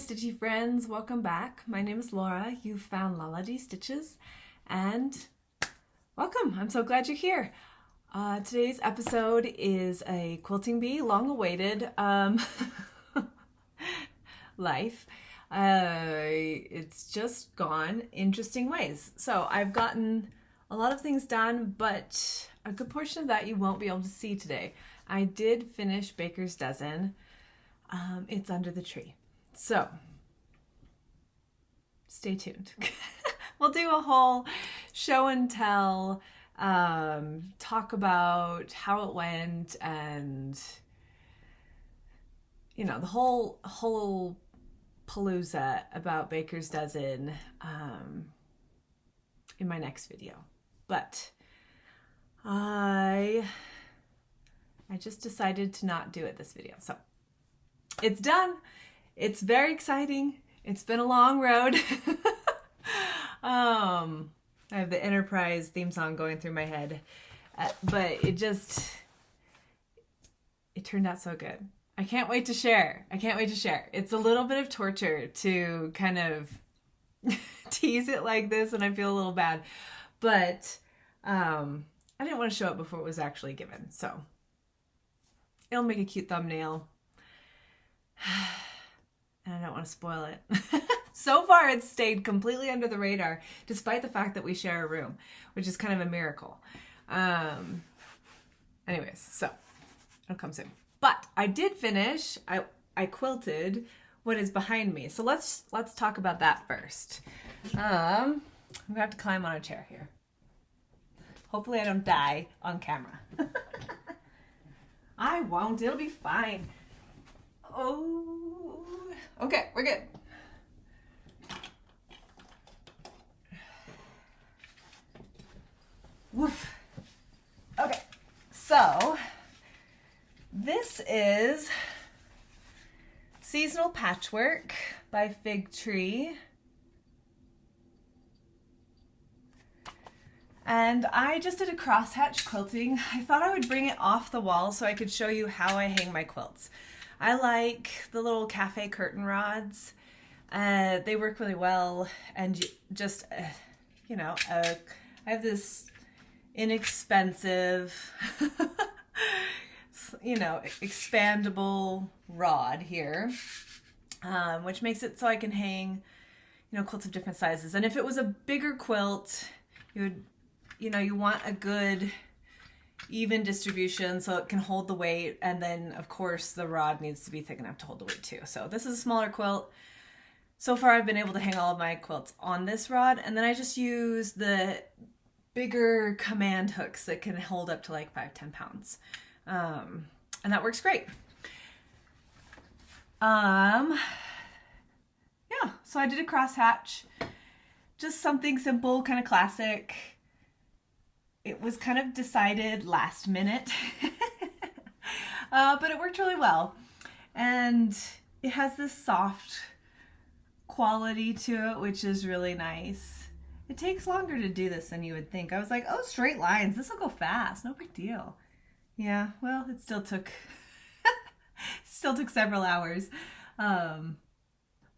stitchy friends, welcome back. My name is Laura. You found Lella Stitches and welcome. I'm so glad you're here. Today's episode is a Quilting Bee, long awaited life. It's just gone interesting ways. So I've gotten a lot of things done, but a good portion of that you won't be able to see today. I did finish Baker's Dozen. It's under the tree. So stay tuned. We'll do a whole show and tell, talk about how it went and, you know, the whole palooza about Baker's Dozen in my next video. But I just decided to not do it this video. So it's done. It's very exciting. It's been a long road. I have the Enterprise theme song going through my head, but it turned out so good. I can't wait to share. It's a little bit of torture to kind of tease it like this, and I feel a little bad, but I didn't want to show it before it was actually given, so it'll make a cute thumbnail. And I don't want to spoil it. So far, it's stayed completely under the radar, despite the fact that we share a room, which is kind of a miracle. Anyways, so it'll come soon. But I did finish. I quilted what is behind me. So let's talk about that first. I'm gonna have to climb on a chair here. Hopefully, I don't die on camera. I won't. It'll be fine. Oh, okay, we're good. Woof. Okay, so this is Seasonal Patchwork by Fig Tree. And I just did a crosshatch quilting. I thought I would bring it off the wall so I could show you how I hang my quilts. I like the little cafe curtain rods. They work really well, and just, you know, I have this inexpensive, you know, expandable rod here, which makes it so I can hang, you know, quilts of different sizes. And if it was a bigger quilt, you want a good even distribution so it can hold the weight, and then of course the rod needs to be thick enough to hold the weight too. So this is a smaller quilt. So far I've been able to hang all of my quilts on this rod, and then I just use the bigger command hooks that can hold up to like 5-10 pounds, and that works great. Yeah, so I did a crosshatch, just something simple, kind of classic. It was kind of decided last minute, but it worked really well. And it has this soft quality to it, which is really nice. It takes longer to do this than you would think. I was like, oh, straight lines, this will go fast, no big deal. Yeah, well, it still took, several hours. But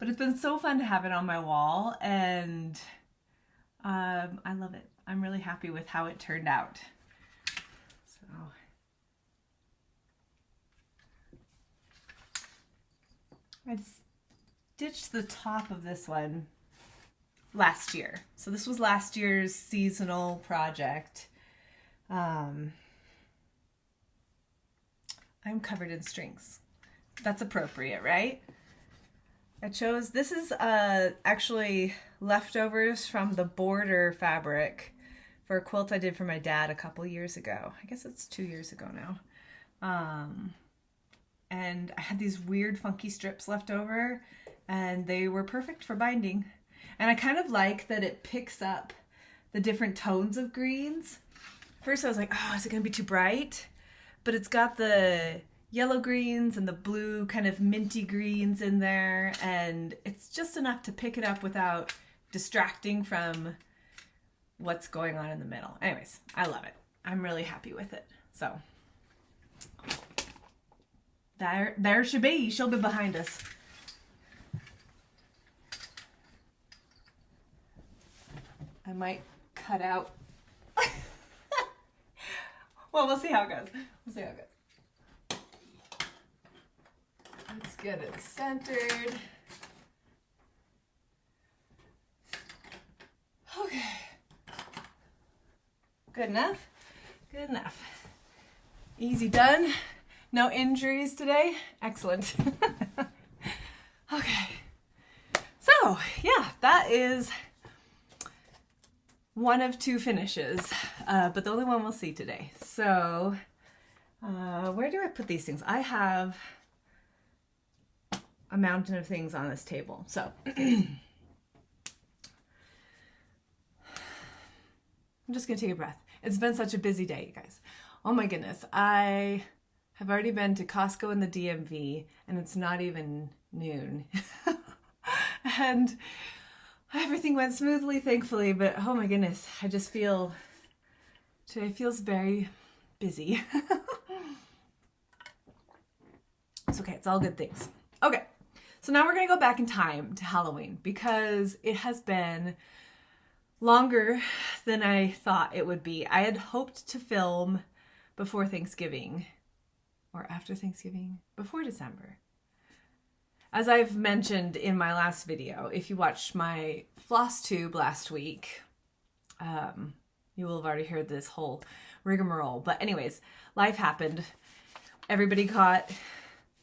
it's been so fun to have it on my wall, and I love it. I'm really happy with how it turned out. So I stitched the top of this one last year. So this was last year's seasonal project. I'm covered in strings. That's appropriate, right? I chose, this is actually leftovers from the border fabric for a quilt I did for my dad a couple years ago. I guess it's 2 years ago now. And I had these weird funky strips left over, and they were perfect for binding. And I kind of like that it picks up the different tones of greens. First I was like, oh, is it gonna be too bright? But it's got the yellow greens and the blue kind of minty greens in there, and it's just enough to pick it up without distracting from what's going on in the middle. Anyways, I love it. I'm really happy with it. So there she'll be behind us. I might cut out. Well, we'll see how it goes. We'll see how it goes. Let's get it centered. Okay. Good enough? Good enough. Easy done. No injuries today. Excellent. Okay. So, yeah, that is one of two finishes, but the only one we'll see today. So, where do I put these things? I have a mountain of things on this table. So, I'm just gonna take a breath. It's been such a busy day, you guys. Oh my goodness. I have already been to Costco in the DMV, and it's not even noon. And everything went smoothly, thankfully, but oh my goodness, I just feel, today feels very busy. It's okay, it's all good things. Okay, so now we're gonna go back in time to Halloween because it has been longer than I thought it would be. I had hoped to film before Thanksgiving, or after Thanksgiving, before December. As I've mentioned in my last video, if you watched my floss tube last week, you will have already heard this whole rigmarole. But anyways, life happened. Everybody caught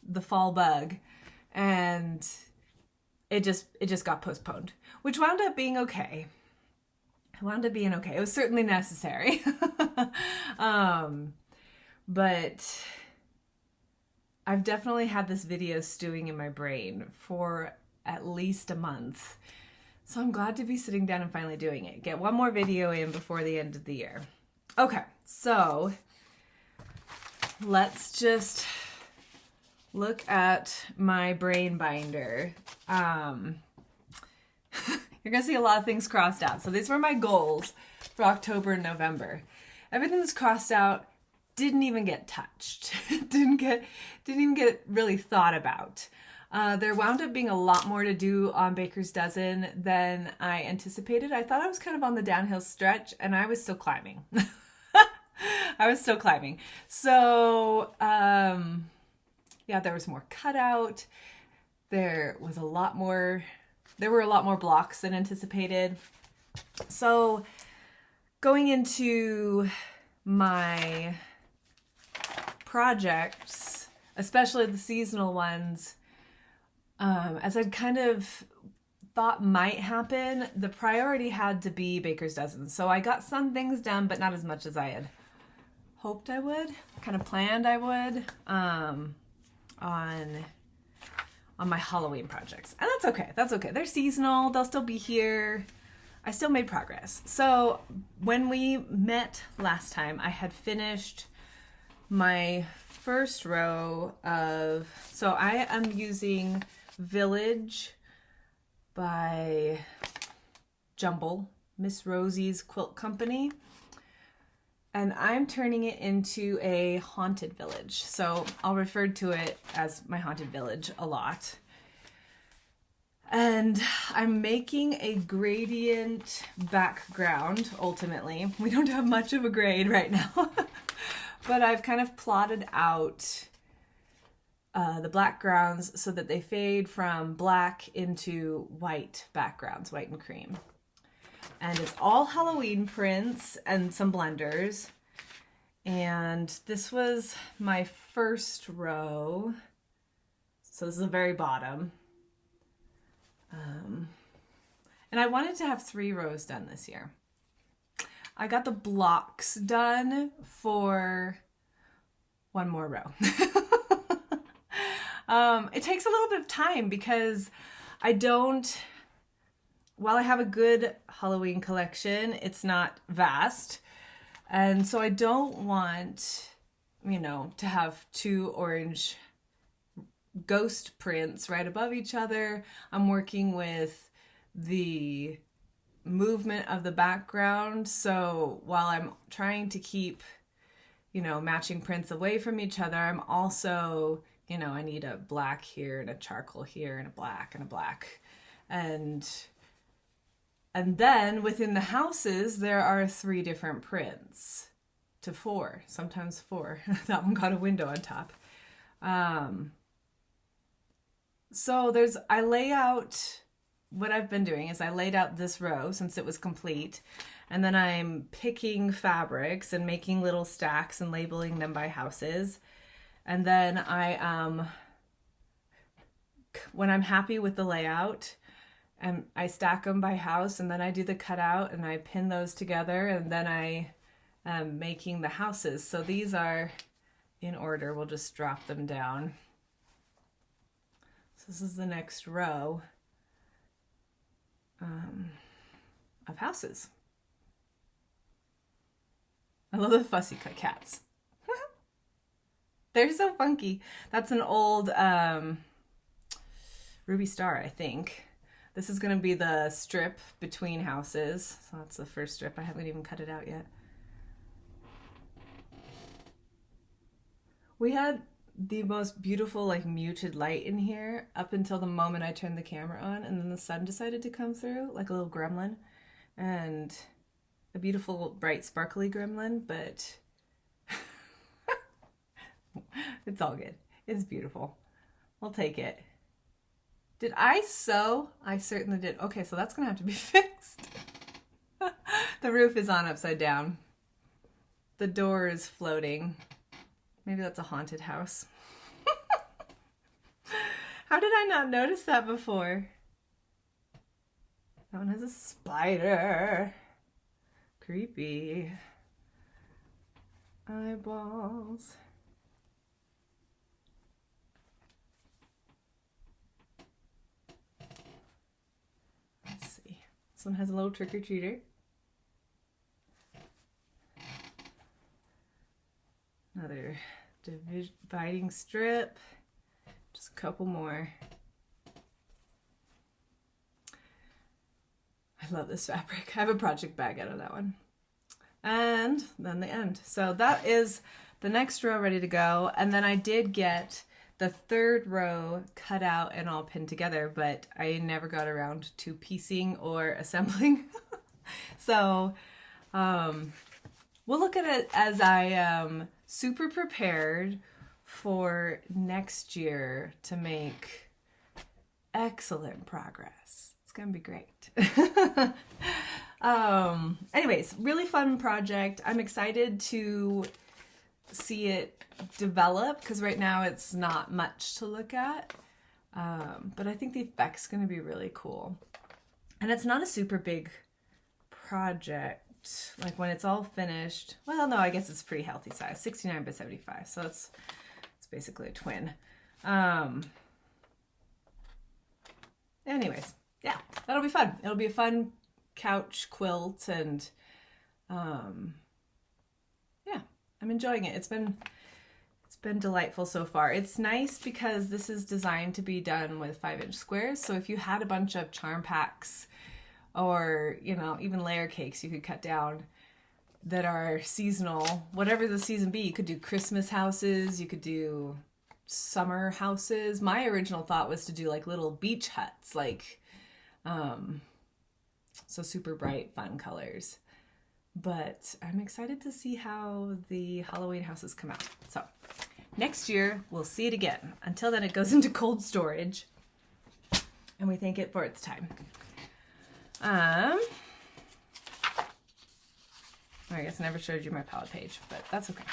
the fall bug, and it just got postponed, which wound up being okay. It wound up being okay. It was certainly necessary. But I've definitely had this video stewing in my brain for at least a month. So I'm glad to be sitting down and finally doing it. Get one more video in before the end of the year. Okay, so let's just look at my brain binder. You're gonna see a lot of things crossed out. So these were my goals for October and November. Everything that's crossed out didn't even get touched. didn't even get really thought about. There wound up being a lot more to do on Baker's Dozen than I anticipated. I thought I was kind of on the downhill stretch, and I was still climbing. I was still climbing. So, yeah, there was more cutout. There were a lot more blocks than anticipated. So, going into my projects, especially the seasonal ones, as I'd kind of thought might happen, the priority had to be Baker's Dozen. So I got some things done, but not as much as I had hoped I would, kind of planned I would, on my Halloween projects. And that's okay. That's okay. They're seasonal. They'll still be here. I still made progress. So when we met last time, I had finished my first row of, so I am using Village by Jumble, Miss Rosie's Quilt Company. And I'm turning it into a haunted village. So I'll refer to it as my haunted village a lot. And I'm making a gradient background, ultimately. We don't have much of a grade right now. But I've kind of plotted out the backgrounds so that they fade from black into white backgrounds, white and cream. And it's all Halloween prints and some blenders. And this was my first row. So this is the very bottom. And I wanted to have 3 rows done this year. I got the blocks done for one more row. It takes a little bit of time because while I have a good Halloween collection, it's not vast. And so I don't want, to have 2 orange ghost prints right above each other. I'm working with the movement of the background. So while I'm trying to keep, matching prints away from each other, I'm also, I need a black here and a charcoal here and a black and a black. And And then within the houses, there are 3 different prints to 4, sometimes 4. That one got a window on top. So I lay out, what I've been doing is I laid out this row since it was complete, and then I'm picking fabrics and making little stacks and labeling them by houses. And then when I'm happy with the layout, I stack them by house, and then I do the cutout and I pin those together, and then I am making the houses. So these are in order. We'll just drop them down. So this is the next row of houses. I love the fussy cut cats. They're so funky. That's an old Ruby Star, I think. This is going to be the strip between houses. So that's the first strip. I haven't even cut it out yet. We had the most beautiful, like, muted light in here up until the moment I turned the camera on, and then the sun decided to come through like a little gremlin, and a beautiful, bright, sparkly gremlin, but it's all good. It's beautiful. We'll take it. Did I sew? I certainly did. Okay, so that's gonna have to be fixed. The roof is on upside down. The door is floating. Maybe that's a haunted house. How did I not notice that before? That one has a spider. Creepy. Eyeballs. Let's see. This one has a little trick-or-treater. Another dividing strip. Just a couple more. I love this fabric. I have a project bag out of that one. And then the end. So that is the next row ready to go. And then I did get the 3rd row cut out and all pinned together, but I never got around to piecing or assembling. So we'll look at it as I am super prepared for next year to make excellent progress. It's gonna be great. Anyways, really fun project. I'm excited to see it develop because right now it's not much to look at, but I think the effect's going to be really cool. And it's not a super big project. Like when it's all finished, well, no, I guess it's pretty healthy size, 69 by 75, so it's basically a twin. Anyways, yeah, that'll be fun. It'll be a fun couch quilt, and yeah, I'm enjoying it. It's been delightful so far. It's nice because this is designed to be done with 5-inch squares. So if you had a bunch of charm packs or, you know, even layer cakes you could cut down that are seasonal, whatever the season be, you could do Christmas houses, you could do summer houses. My original thought was to do like little beach huts, like, so super bright, fun colors. But I'm excited to see how the Halloween houses come out. So next year, we'll see it again. Until then, it goes into cold storage, and we thank it for its time. I guess I never showed you my palette page, but that's okay.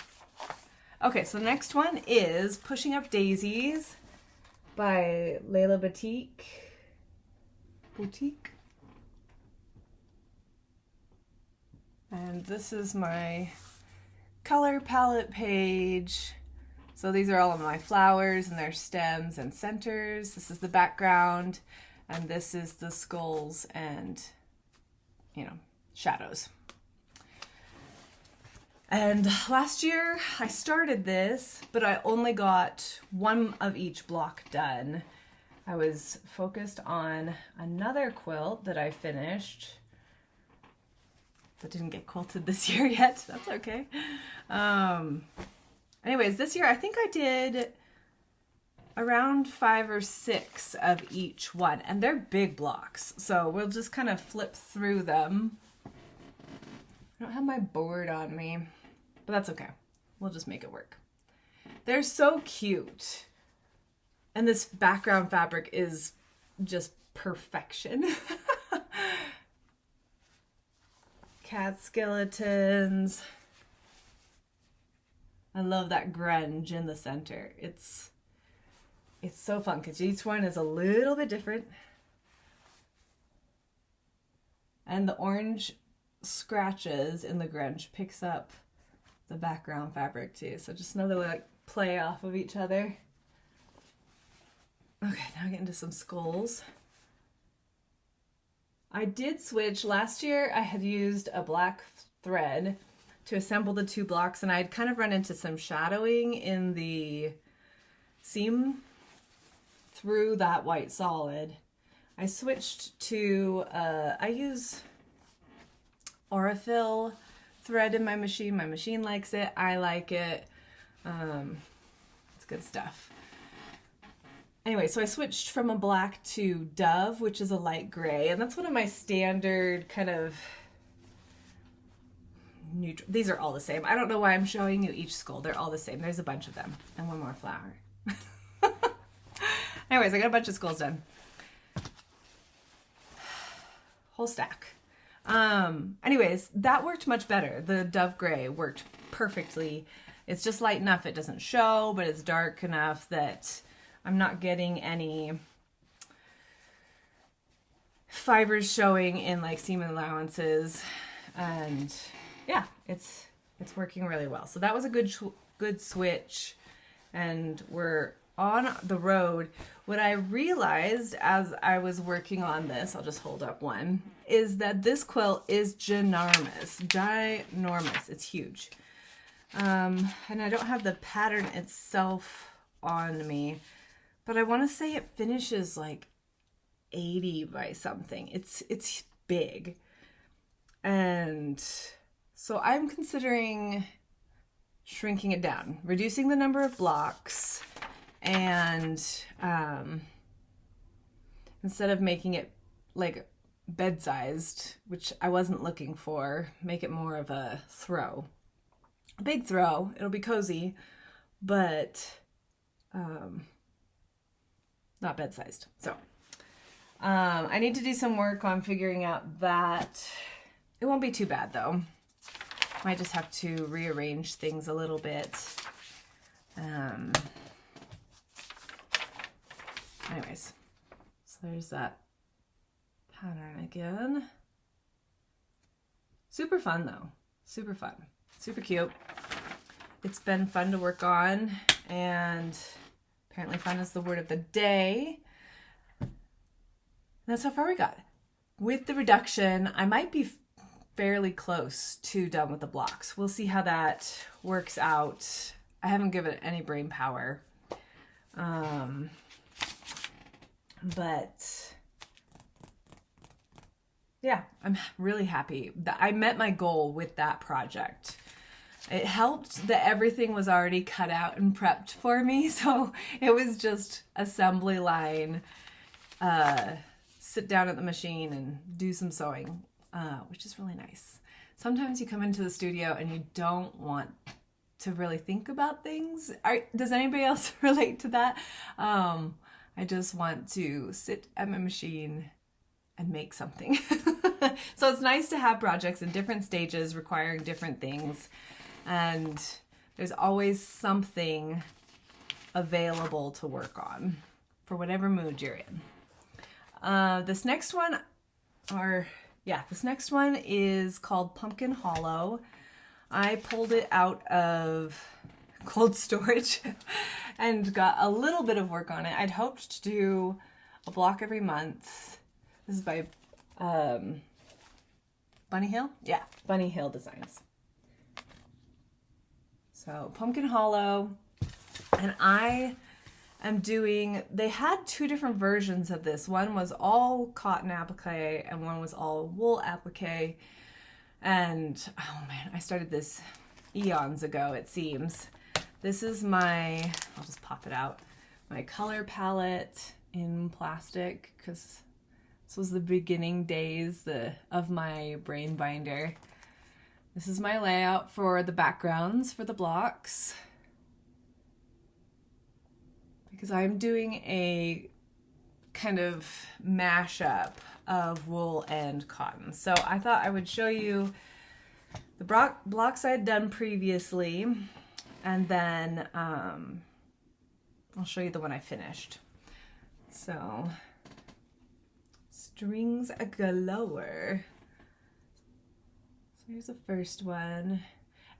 Okay, so the next one is Pushing Up Daisies by Lella Boutique. And this is my color palette page. So these are all of my flowers and their stems and centers. This is the background, and this is the skulls and, you know, shadows. And last year I started this, but I only got one of each block done. I was focused on another quilt that I finished that didn't get quilted this year yet. That's okay. Anyways, this year I think I around 5 or 6 of each one, and they're big blocks, so we'll just kind of flip through them. I don't have my board on me, but that's okay. We'll just make it work. They're so cute, and this background fabric is just perfection. Cat skeletons. I love that grunge in the center. It's so fun because each one is a little bit different. And the orange scratches in the grunge picks up the background fabric too. So just know they like play off of each other. Okay, now I get into some skulls. I did switch. Last year I had used a black thread to assemble the 2 blocks, and I'd kind of run into some shadowing in the seam through that white solid. I switched to, I use Aurifil thread in my machine. My machine likes it. I like it. It's good stuff. Anyway, so I switched from a black to Dove, which is a light gray, and that's one of my standard kind of neutral. These are all the same. I don't know why I'm showing you each skull. They're all the same. There's a bunch of them, and one more flower. Anyways, I got a bunch of skulls done. Whole stack. Anyways, that worked much better. The Dove Gray worked perfectly. It's just light enough it doesn't show, but it's dark enough that I'm not getting any fibers showing in like seam allowances. And yeah, it's working really well. So that was a good switch, and we're on the road. What I realized as I was working on this, I'll just hold up one, is that this quilt is ginormous. It's huge. And I don't have the pattern itself on me, but I want to say it finishes like 80 by something. It's big. And so I'm considering shrinking it down, reducing the number of blocks, and instead of making it like bed-sized, which I wasn't looking for, make it more of a throw. A big throw. It'll be cozy, but not bed-sized. So I need to do some work on figuring out that. It won't be too bad though. Might just have to rearrange things a little bit. Anyways, so there's that pattern again. Super fun though. Super fun. Super cute. It's been fun to work on, and apparently fun is the word of the day. And that's how far we got. With the reduction, I might be fairly close to done with the blocks. We'll see how that works out. I haven't given it any brain power. But yeah, I'm really happy that I met my goal with that project. It helped that everything was already cut out and prepped for me. So it was just assembly line, sit down at the machine and do some sewing, which is really nice. Sometimes you come into the studio and you don't want to really think about things. Does anybody else relate to that? I just want to sit at my machine and make something. So it's nice to have projects in different stages requiring different things, and there's always something available to work on for whatever mood you're in. This next one is called Pumpkin Hollow. I pulled it out of cold storage and got a little bit of work on it. I'd hoped to do a block every month. This is by Bunny Hill? Yeah, Bunny Hill Designs. So Pumpkin Hollow, and I am doing, they had 2 different versions of this. One was all cotton applique and one was all wool applique. And oh man, I started this eons ago, it seems. This is my, I'll just pop it out, my color palette in plastic because this was the beginning days of my brain binder. This is my layout for the backgrounds for the blocks, because I'm doing a kind of mashup of wool and cotton. So I thought I would show you the blocks I'd done previously, and then I'll show you the one I finished. So, strings galore. So here's the first one.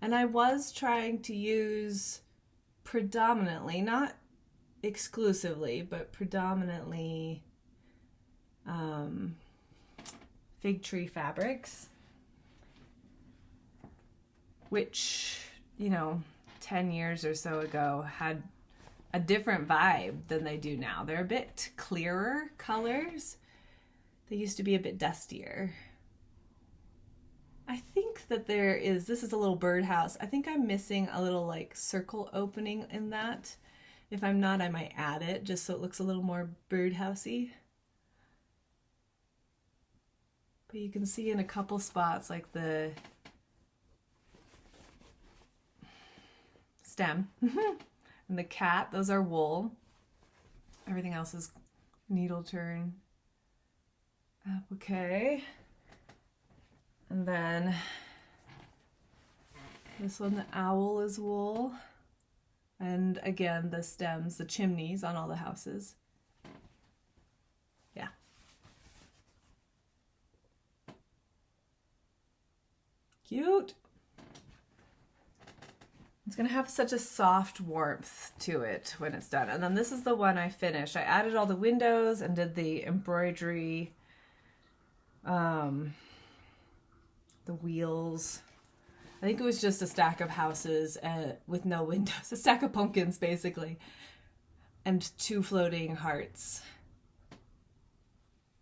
And I was trying to use predominantly, not exclusively, but predominantly fig tree fabrics, which, you know, 10 years or so ago had a different vibe than they do now. They're a bit clearer colors. They used to be a bit dustier. I think that this is a little birdhouse. I think I'm missing a little like circle opening in that. If I'm not, I might add it just so it looks a little more birdhousey. But you can see in a couple spots like the stem and the cat, those are wool. Everything else is needle turn applique. And then this one, the owl, is wool. And again, the stems, the chimneys on all the houses. Yeah. Cute. It's gonna have such a soft warmth to it when it's done. And then this is the one I finished. I added all the windows and did the embroidery, the wheels. I think it was just a stack of houses with no windows, a stack of pumpkins basically, and 2 floating hearts.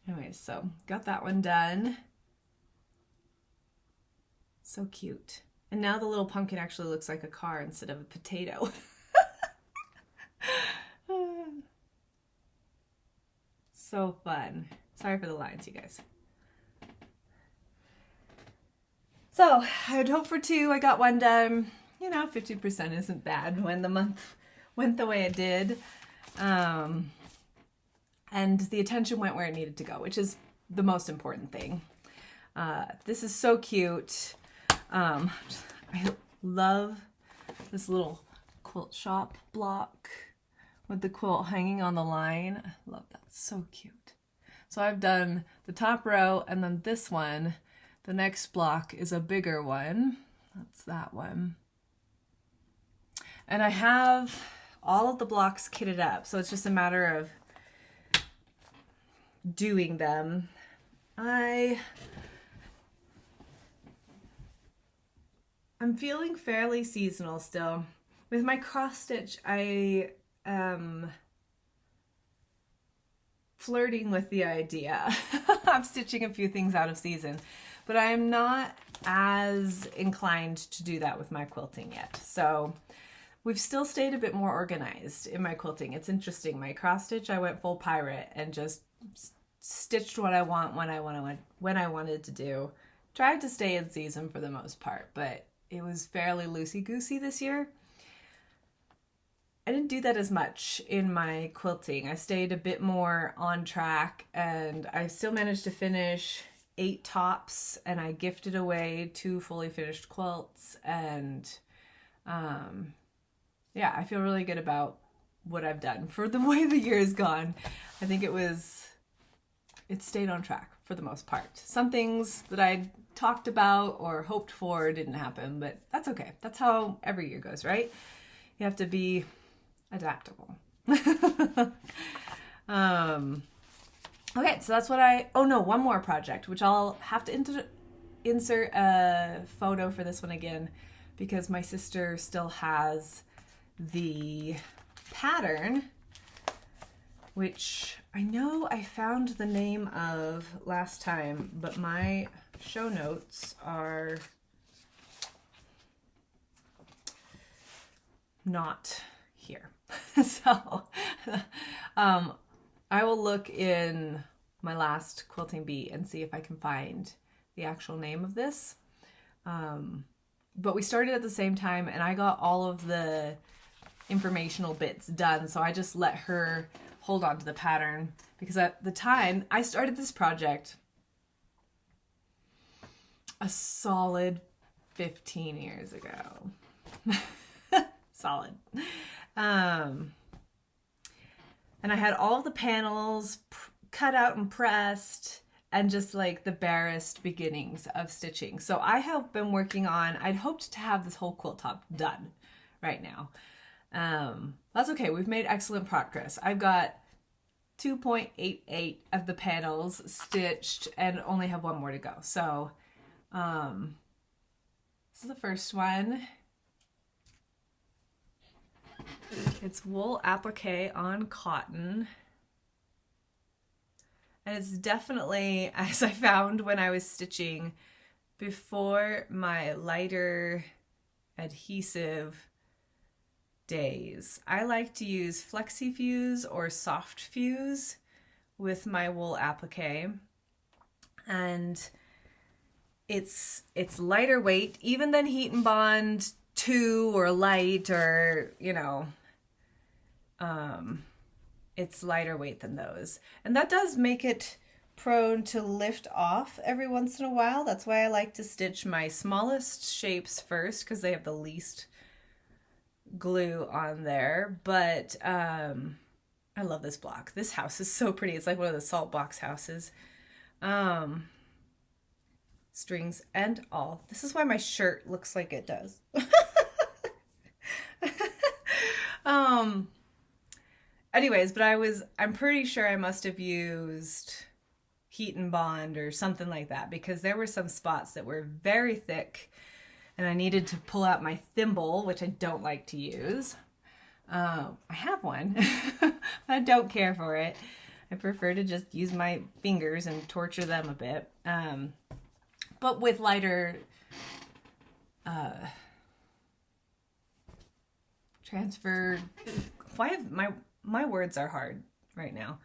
Anyways, so got that one done. So cute. And now the little pumpkin actually looks like a car instead of a potato. So fun. Sorry for the lines, you guys. So I had hoped for 2. I got 1 done. You know, 50% isn't bad when the month went the way it did. And the attention went where it needed to go, which is the most important thing. This is so cute. I love this little quilt shop block with the quilt hanging on the line. I love that. So cute. So I've done the top row, and then this one, the next block, is a bigger one. That's that one. And I have all of the blocks kitted up, so it's just a matter of doing them. I'm feeling fairly seasonal still. With my cross stitch, I am flirting with the idea of stitching a few things out of season, but I am not as inclined to do that with my quilting yet. So we've still stayed a bit more organized in my quilting. It's interesting. My cross stitch, I went full pirate and just stitched what I want when I wanted to do. Tried to stay in season for the most part, but it was fairly loosey-goosey this year. I didn't do that as much in my quilting. I stayed a bit more on track, and I still managed to finish 8 tops, and I gifted away 2 fully finished quilts, and yeah, I feel really good about what I've done for the way the year has gone. I think it stayed on track for the most part. Some things that I talked about or hoped for didn't happen, but that's okay. That's how every year goes, right? You have to be adaptable. Okay, so that's what one more project, which I'll have to insert a photo for this one again, because my sister still has the pattern, which I know I found the name of last time, but my show notes are not here. So I will look in my last Quilting Bee and see if I can find the actual name of this. But we started at the same time, and I got all of the informational bits done, so I just let her hold on to the pattern, because at the time I started this project a solid 15 years ago. Solid. And I had all the panels cut out and pressed, and just like the barest beginnings of stitching. So I have been working on, I'd hoped to have this whole quilt top done right now. That's okay. We've made excellent progress. I've got 2.88 of the panels stitched and only have one more to go. So this is the first one. It's wool applique on cotton. And it's definitely, as I found when I was stitching before my lighter adhesive days, I like to use flexi fuse or soft fuse with my wool applique. And it's lighter weight even than Heat and Bond 2 or light, or you know, it's lighter weight than those, and that does make it prone to lift off every once in a while. That's why I like to stitch my smallest shapes first, because they have the least glue on there. But I love this block. This house is so pretty. It's like one of the salt box houses. Strings and all. This is why my shirt looks like it does. Anyways, but I'm pretty sure I must have used Heat and Bond or something like that, because there were some spots that were very thick and I needed to pull out my thimble, which I don't like to use. I have one. I don't care for it. I prefer to just use my fingers and torture them a bit. But with lighter transfer, why have my words are hard right now.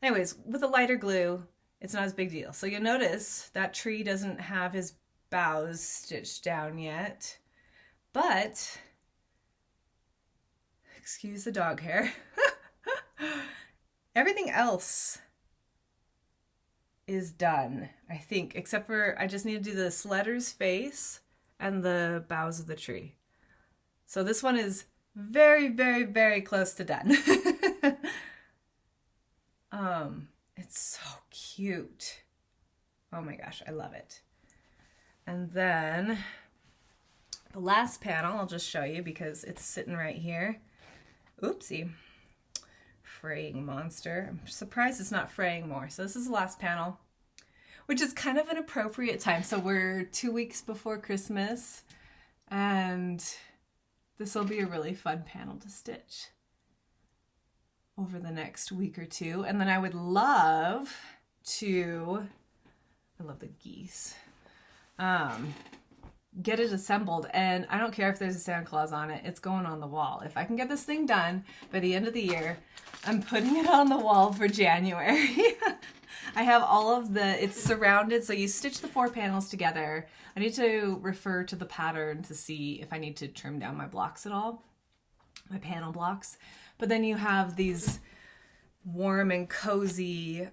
Anyways, with a lighter glue, it's not as big deal. So you'll notice that tree doesn't have his boughs stitched down yet, but excuse the dog hair. Everything else is done, I think, except for I just need to do the sledder's face and the boughs of the tree. So this one is very, very, very close to done. It's so cute. Oh my gosh, I love it. And then the last panel, I'll just show you because it's sitting right here. Oopsie. Fraying monster. I'm surprised it's not fraying more. So this is the last panel, which is kind of an appropriate time. So we're 2 weeks before Christmas, and this will be a really fun panel to stitch over the next week or two. And then I would love to, I love the geese, get it assembled. And I don't care if there's a Santa Claus on it, it's going on the wall. If I can get this thing done by the end of the year, I'm putting it on the wall for January. I have all of it's surrounded, so you stitch the 4 panels together. I need to refer to the pattern to see if I need to trim down my blocks at all, my panel blocks. But then you have these warm and cozy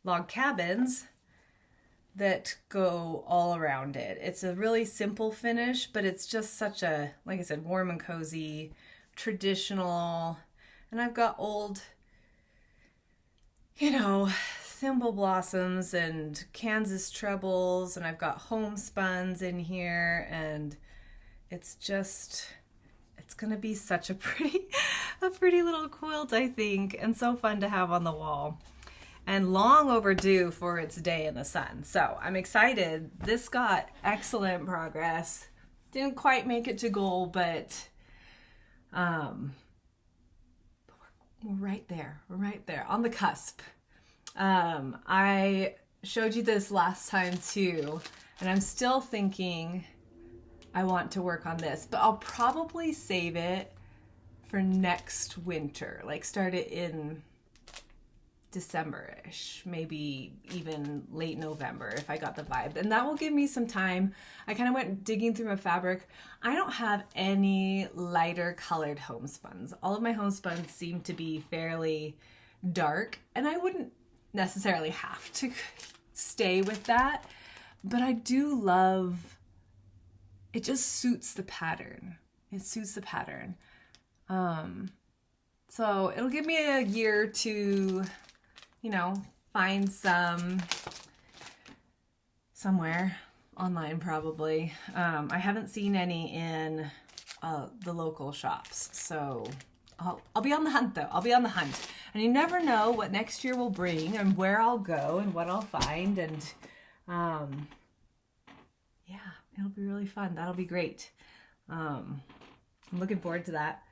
log cabins that go all around it. It's a really simple finish, but it's just such a, like I said, warm and cozy, traditional. And I've got old, you know, thimble blossoms and Kansas trebles, and I've got homespuns in here, and it's just, it's gonna be such a pretty little quilt, I think, and so fun to have on the wall. And long overdue for its day in the sun. So I'm excited. This got excellent progress. Didn't quite make it to goal, but we're right there. We're right there on the cusp. I showed you this last time too, and I'm still thinking I want to work on this, but I'll probably save it for next winter, like start it in December-ish, maybe even late November if I got the vibe. And that will give me some time. I kind of went digging through my fabric. I don't have any lighter colored homespuns. All of my homespuns seem to be fairly dark, and I wouldn't necessarily have to stay with that, but I do love, it just suits the pattern. It suits the pattern. So it'll give me a year to, you know, find somewhere online probably. I haven't seen any in the local shops, so I'll be on the hunt though. I'll be on the hunt, and you never know what next year will bring and where I'll go and what I'll find, and yeah, it'll be really fun. That'll be great. I'm looking forward to that,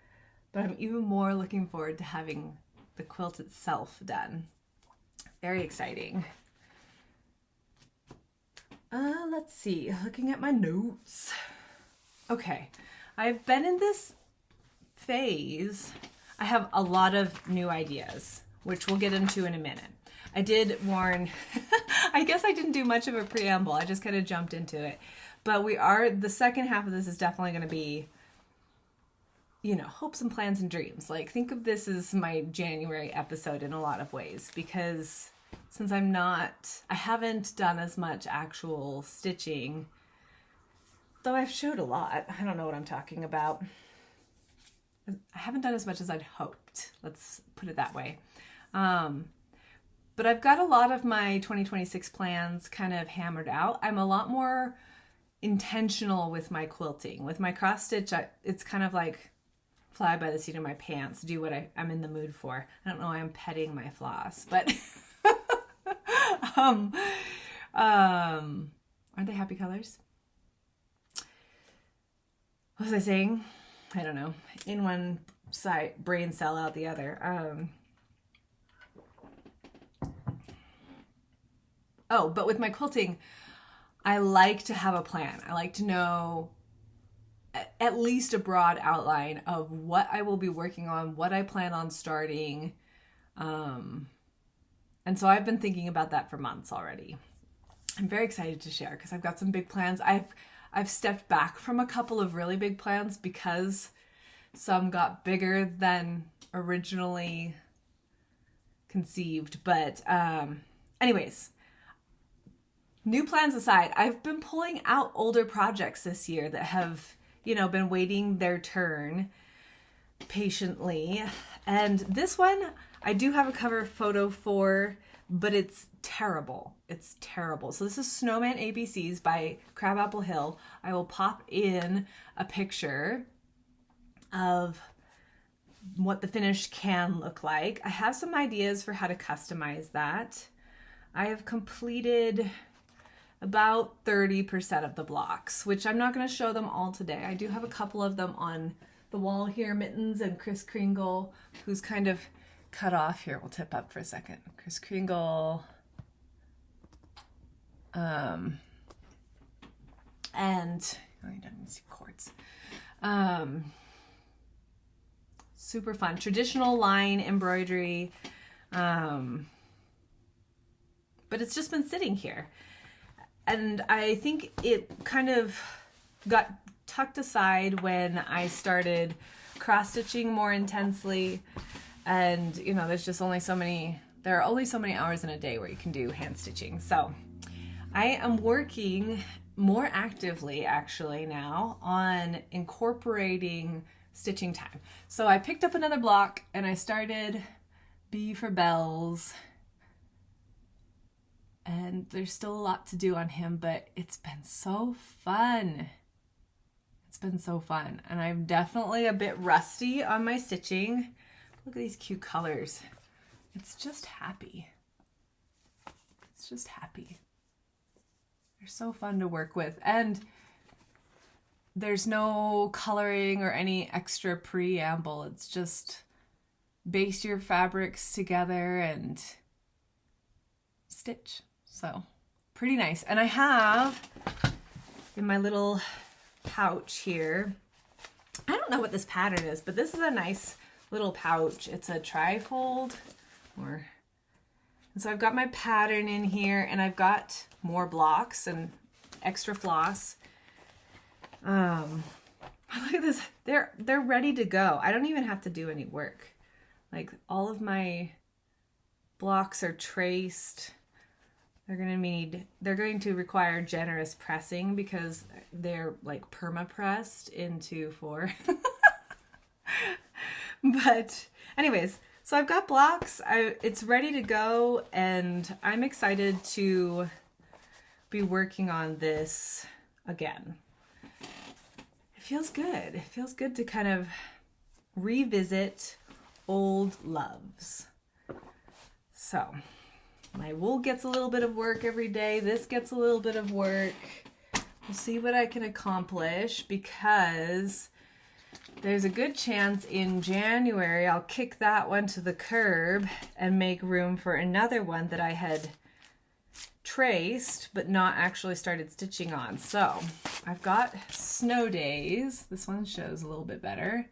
but I'm even more looking forward to having the quilt itself done. Very exciting. Let's see, looking at my notes. Okay, I've been in this phase. I have a lot of new ideas, which we'll get into in a minute. I did warn, I guess I didn't do much of a preamble. I just kind of jumped into it. But the second half of this is definitely going to be, you know, hopes and plans and dreams. Like, think of this as my January episode in a lot of ways, because since I haven't done as much actual stitching, though I've showed a lot. I don't know what I'm talking about. I haven't done as much as I'd hoped. Let's put it that way. But I've got a lot of my 2026 plans kind of hammered out. I'm a lot more intentional with my quilting. With my cross stitch, it's kind of like fly by the seat of my pants, do what I'm in the mood for. I don't know why I'm petting my floss, but aren't they happy colors? What was I saying? I don't know. In one side, brain cell, out the other. Oh, but with my quilting, I like to have a plan. I like to know at least a broad outline of what I will be working on, what I plan on starting. And so I've been thinking about that for months already. I'm very excited to share because I've got some big plans. I've stepped back from a couple of really big plans because some got bigger than originally conceived. But anyways, new plans aside, I've been pulling out older projects this year that have, you know, been waiting their turn patiently. And this one I do have a cover photo for, but it's terrible. It's terrible. So this is Snowman ABCs by Crabapple Hill. I will pop in a picture of what the finish can look like. I have some ideas for how to customize that. I have completed about 30% of the blocks, which I'm not going to show them all today. I do have a couple of them on the wall here. Mittens and Kris Kringle, who's kind of cut off here. We'll tip up for a second. Kris Kringle. And oh, you don't see cords. Super fun. Traditional line embroidery. But it's just been sitting here. And I think it kind of got tucked aside when I started cross-stitching more intensely. And, you know, there are only so many hours in a day where you can do hand stitching. So I am working more actively actually now on incorporating stitching time. So I picked up another block and I started B for Bells. And there's still a lot to do on him, but it's been so fun. It's been so fun. And I'm definitely a bit rusty on my stitching. Look at these cute colors. It's just happy. It's just happy. They're so fun to work with. And there's no coloring or any extra preamble. It's just base your fabrics together and stitch. So pretty nice. And I have in my little pouch here. I don't know what this pattern is, but this is a nice little pouch. It's a trifold, and so I've got my pattern in here, and I've got more blocks and extra floss. Look at this. They're ready to go. I don't even have to do any work. Like, all of my blocks are traced. They're going to require generous pressing because they're like perma-pressed into 4. But anyways, so I've got blocks. It's ready to go, and I'm excited to be working on this again. It feels good. It feels good to kind of revisit old loves. So my wool gets a little bit of work every day. This gets a little bit of work. We'll see what I can accomplish, because there's a good chance in January I'll kick that one to the curb and make room for another one that I had traced but not actually started stitching on. So I've got Snow Days. This one shows a little bit better.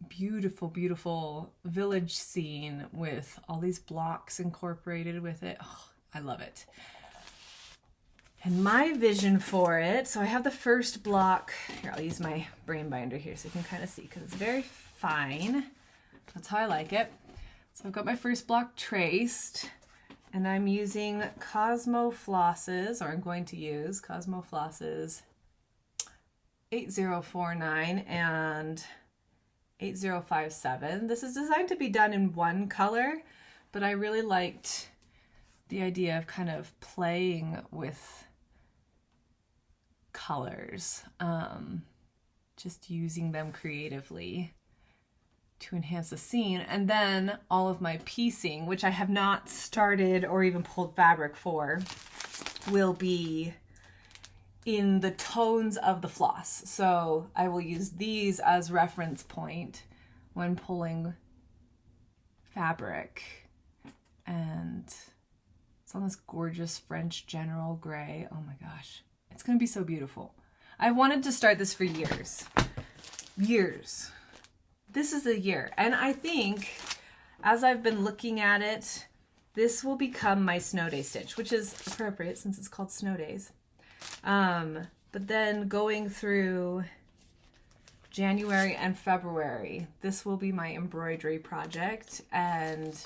Beautiful, beautiful village scene with all these blocks incorporated with it. Oh, I love it. And my vision for it, so I have the first block. Here, I'll use my brain binder here so you can kind of see, because it's very fine. That's how I like it. So I've got my first block traced, and I'm using Cosmo Flosses, or I'm going to use Cosmo Flosses 8049 and 8057. This is designed to be done in one color, but I really liked the idea of kind of playing with colors, just using them creatively to enhance the scene. And then all of my piecing, which I have not started or even pulled fabric for, will be in the tones of the floss. So I will use these as reference point when pulling fabric. And it's on this gorgeous French General gray. Oh my gosh. It's going to be so beautiful. I wanted to start this for years. Years. This is the year. And I think as I've been looking at it, this will become my Snow Day stitch, which is appropriate since it's called Snow Days. But then going through January and February, this will be my embroidery project, and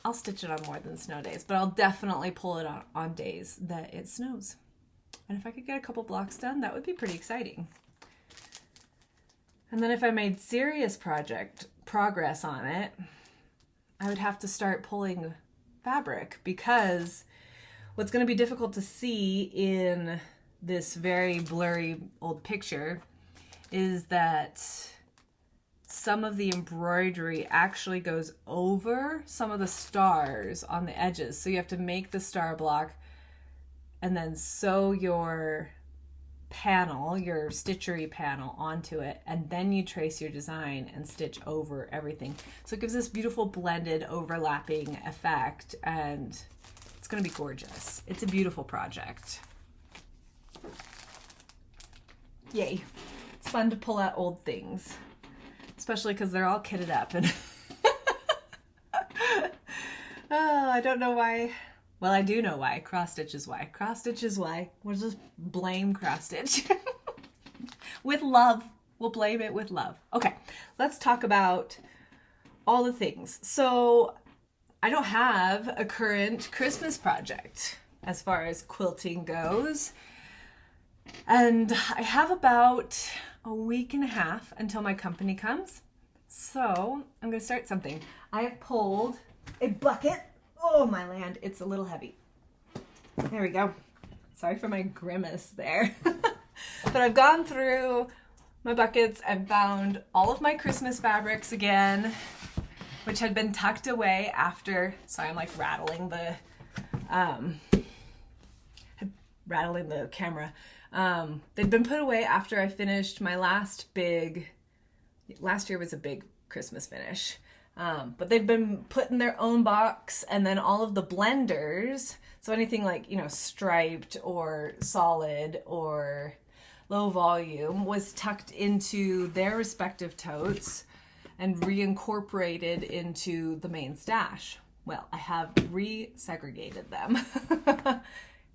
I'll stitch it on more than snow days, but I'll definitely pull it on days that it snows. And if I could get a couple blocks done, that would be pretty exciting. And then if I made serious progress on it, I would have to start pulling fabric, because what's going to be difficult to see in this very blurry old picture is that some of the embroidery actually goes over some of the stars on the edges. So you have to make the star block and then sew your panel, your stitchery panel, onto it, and then you trace your design and stitch over everything. So it gives this beautiful blended overlapping effect, and it's going to be gorgeous. It's a beautiful project. Yay. It's fun to pull out old things, especially because they're all kitted up. And oh, I don't know why. Well, I do know why. Cross stitch is why. Cross stitch is why. We'll just blame cross stitch. With love. We'll blame it with love. Okay, let's talk about all the things. So I don't have a current Christmas project as far as quilting goes. And I have about a week and a half until my company comes. So I'm going to start something. I have pulled a bucket. Oh, my land. It's a little heavy. There we go. Sorry for my grimace there. But I've gone through my buckets and found all of my Christmas fabrics again, which had been tucked away after. Sorry, I'm like rattling the camera. They'd been put away after I finished my last year was a big Christmas finish. But they've been put in their own box, and then all of the blenders. So anything like, you know, striped or solid or low volume was tucked into their respective totes and reincorporated into the main stash. Well, I have resegregated them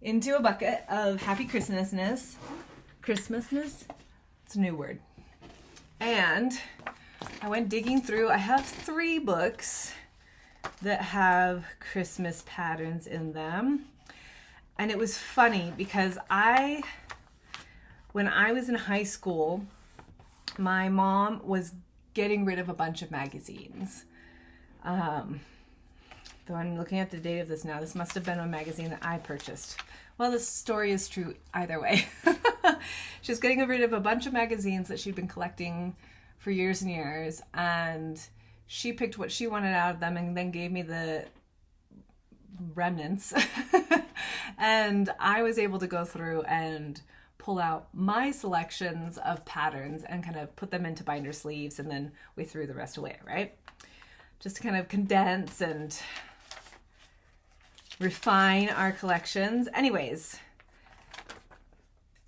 into a bucket of Happy Christmasness. Christmasness? It's a new word. And I went digging through. I have 3 books that have Christmas patterns in them. And it was funny because when I was in high school, my mom was getting rid of a bunch of magazines. Though I'm looking at the date of this now, this must have been a magazine that I purchased. Well, this story is true either way. She was getting rid of a bunch of magazines that she'd been collecting for years and years, and she picked what she wanted out of them and then gave me the remnants. And I was able to go through and pull out my selections of patterns and kind of put them into binder sleeves, and then we threw the rest away, right? Just to kind of condense and refine our collections. Anyways,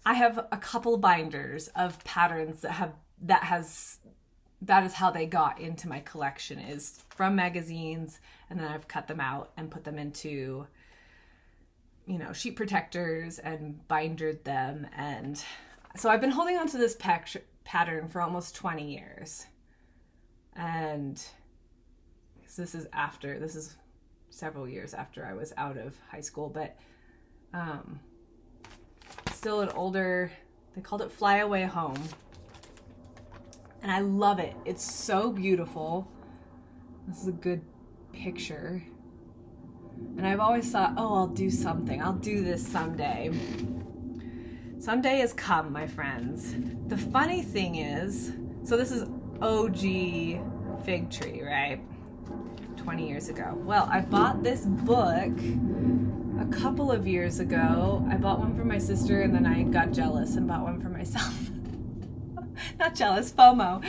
I have a couple binders of patterns that is how they got into my collection, is from magazines, and then I've cut them out and put them into, you know, sheet protectors and bindered them. And so I've been holding on to this pattern for almost 20 years. And this is several years after I was out of high school, but still an older, they called it Fly Away Home. And I love it. It's so beautiful. This is a good picture. And I've always thought, oh, I'll do something. I'll do this someday. Someday has come, my friends. The funny thing is, so this is OG fig tree, right? 20 years ago. Well, I bought this book a couple of years ago. I bought one for my sister, and then I got jealous and bought one for myself. Not jealous, FOMO.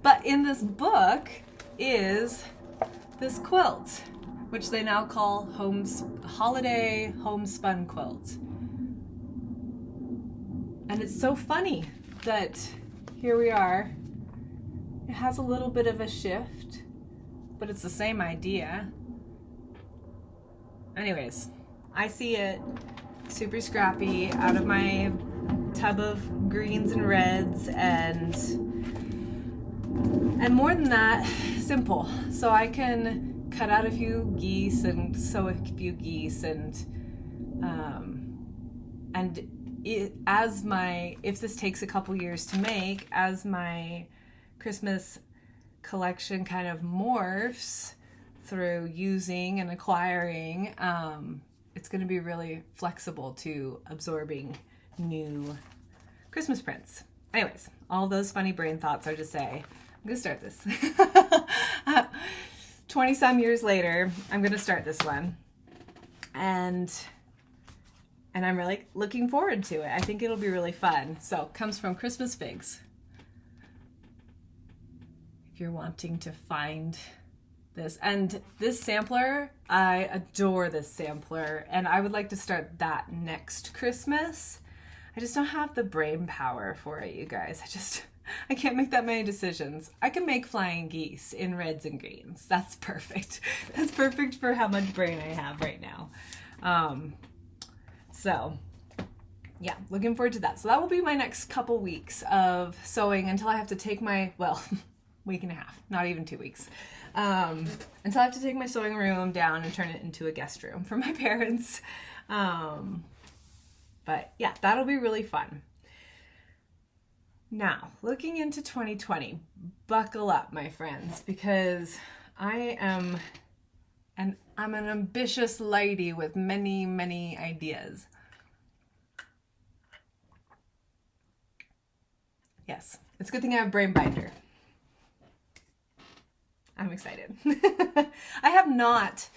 But in this book is this quilt, which they now call Holiday Homespun Quilt. And it's so funny that here we are. It has a little bit of a shift, but it's the same idea. Anyways, I see it super scrappy out of my tub of greens and reds, and more than that, simple. So I can cut out a few geese and sew a few geese, and if this takes a couple years to make, as my Christmas collection kind of morphs through using and acquiring, it's going to be really flexible to absorbing new Christmas prints. Anyways, all those funny brain thoughts are to say, I'm going to start this. 20 some years later, I'm going to start this one. And I'm really looking forward to it. I think it'll be really fun. So, comes from Christmas Figs. If you're wanting to find this. And this sampler, I adore this sampler. And I would like to start that next Christmas. I just don't have the brain power for it, you guys. I can't make that many decisions. I can make flying geese in reds and greens. That's perfect. That's perfect for how much brain I have right now. So yeah, looking forward to that. So that will be my next couple weeks of sewing until I have to take my, week and a half, not even 2 weeks. Until I have to take my sewing room down and turn it into a guest room for my parents. But yeah, that'll be really fun. Now, looking into 2020, buckle up, my friends, because I'm an ambitious lady with many, many ideas. Yes, it's a good thing I have a brain binder. I'm excited. I have not.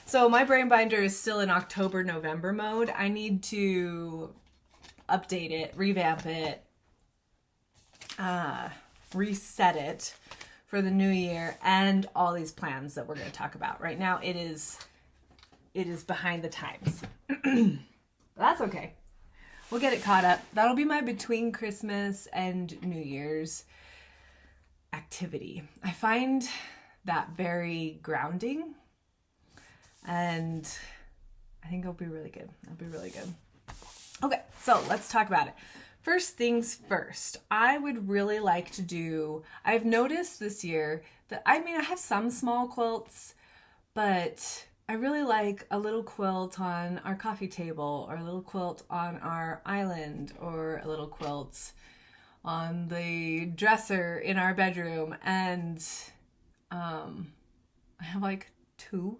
So my brain binder is still in October, November mode. I need to update it, revamp it, reset it for the new year and all these plans that we're going to talk about. Right now it is it is behind the times. That's okay. We'll get it caught up. That'll be my between Christmas and New Year's activity. I find that very grounding, and I think it'll be really good. It'll be really good. Okay, so let's talk about it. First things first, I would really like to do, I've noticed this year that, I have some small quilts, but I really like a little quilt on our coffee table, or a little quilt on our island, or a little quilt on the dresser in our bedroom. And I have like 2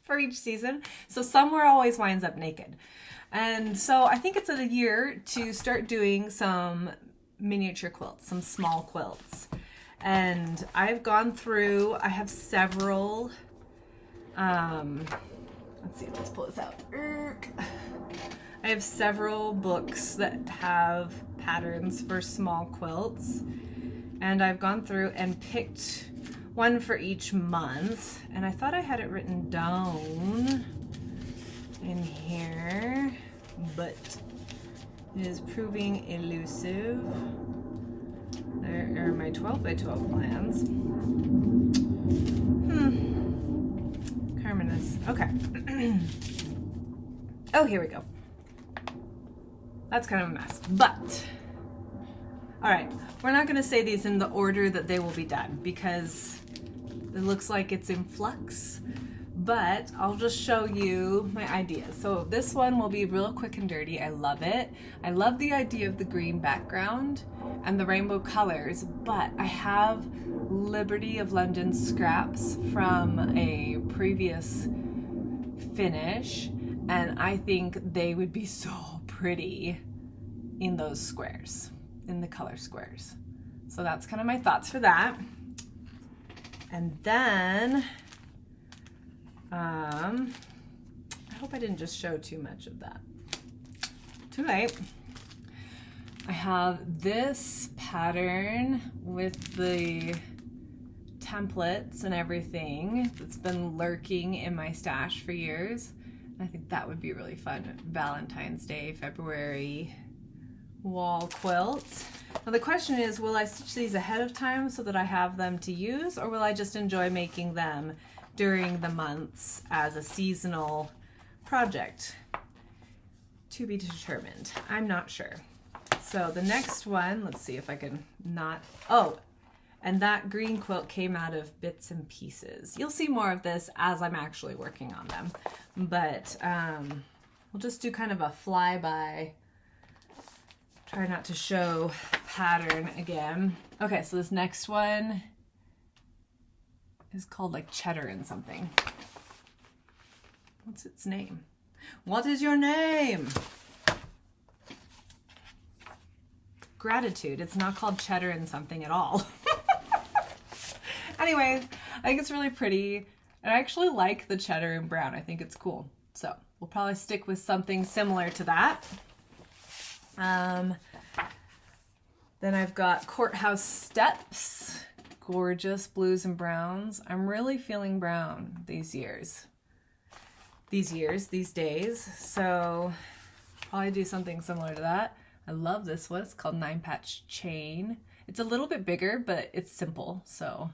for each season. So somewhere always winds up naked. And so I think it's a year to start doing some miniature quilts, some small quilts. And I've gone through, I have several, let's see, let's pull this out. I have several books that have patterns for small quilts. And I've gone through and picked one for each month. And I thought I had it written down in here, but it is proving elusive. There are my 12 by 12 plans. Carminus. Okay. Oh, here we go. That's kind of a mess, but all right, we're not going to say these in the order that they will be done because it looks like it's in flux. But I'll just show you my ideas. So this one will be real quick and dirty. I love it. I love the idea of the green background and the rainbow colors, but I have Liberty of London scraps from a previous finish, and I think they would be so pretty in those squares, in the color squares. So that's kind of my thoughts for that. And then I hope I didn't just show too much of that. Too late. I have this pattern with the templates and everything that's been lurking in my stash for years. I think that would be really fun. Valentine's Day, February wall quilt. Now the question is, will I stitch these ahead of time so that I have them to use, or will I just enjoy making them during the months as a seasonal project? To be determined. I'm not sure. So the next one, let's see if I can not, oh, and that green quilt came out of bits and pieces. You'll see more of this as I'm actually working on them, but we'll just do kind of a flyby. Try not to show pattern again. Okay, so this next one is called like cheddar and something. What's its name? What is your name? Gratitude. It's not called cheddar and something at all. Anyways, I think it's really pretty. And I actually like the cheddar and brown. I think it's cool. So we'll probably stick with something similar to that. Then I've got Courthouse Steps. Gorgeous blues and browns. I'm really feeling brown these days. So probably do something similar to that. I love this one. It's called 9-Patch Chain. It's a little bit bigger, but it's simple. So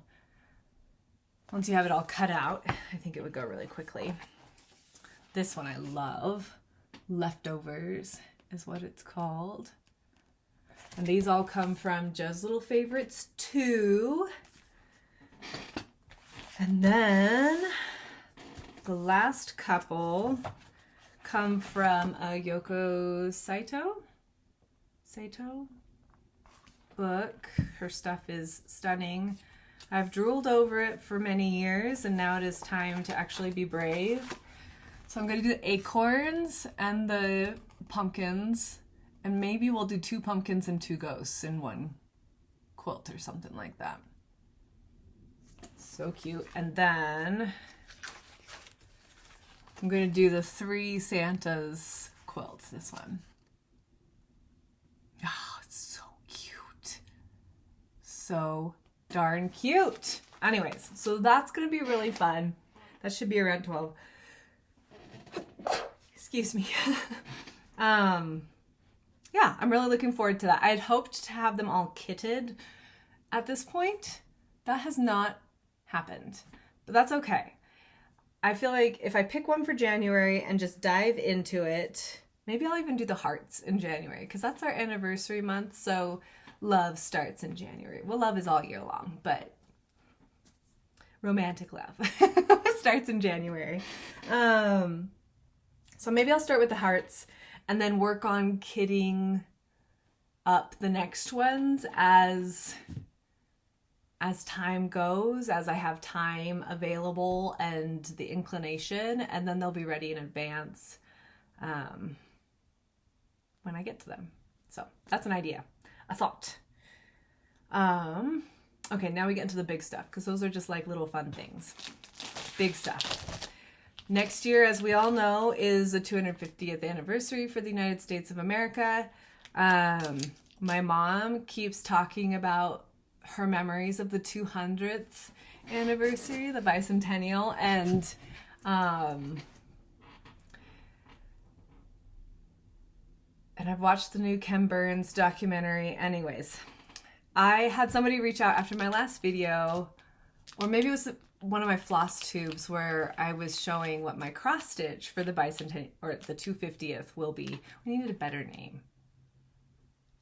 once you have it all cut out, I think it would go really quickly. This one I love. Leftovers is what it's called. And these all come from Joe's Little Favorites 2. And then the last couple come from a Yoko Saito book. Her stuff is stunning. I've drooled over it for many years, and now it is time to actually be brave. So I'm going to do the acorns and the pumpkins, and maybe we'll do 2 pumpkins and 2 ghosts in one quilt or something like that. So cute. And then I'm going to do the 3 Santas quilts, this one. Oh, it's so cute. So darn cute. Anyways, so that's going to be really fun. That should be around 12. Excuse me. Yeah, I'm really looking forward to that. I had hoped to have them all kitted at this point. That has not happened, but that's okay. I feel like if I pick one for January and just dive into it, maybe I'll even do the hearts in January because that's our anniversary month. So love starts in January. Well, love is all year long, but romantic love starts in January. So maybe I'll start with the hearts and then work on kitting up the next ones as time goes, as I have time available and the inclination, and then they'll be ready in advance when I get to them. So that's an idea, a thought. Okay, now we get into the big stuff because those are just like little fun things. Big stuff. Next year, as we all know, is the 250th anniversary for the United States of America. My mom keeps talking about her memories of the 200th anniversary, the bicentennial, and I've watched the new Ken Burns documentary. Anyways, I had somebody reach out after my last video, or maybe it was one of my floss tubes where I was showing what my cross stitch for the bicentennial or the 250th will be. We needed a better name.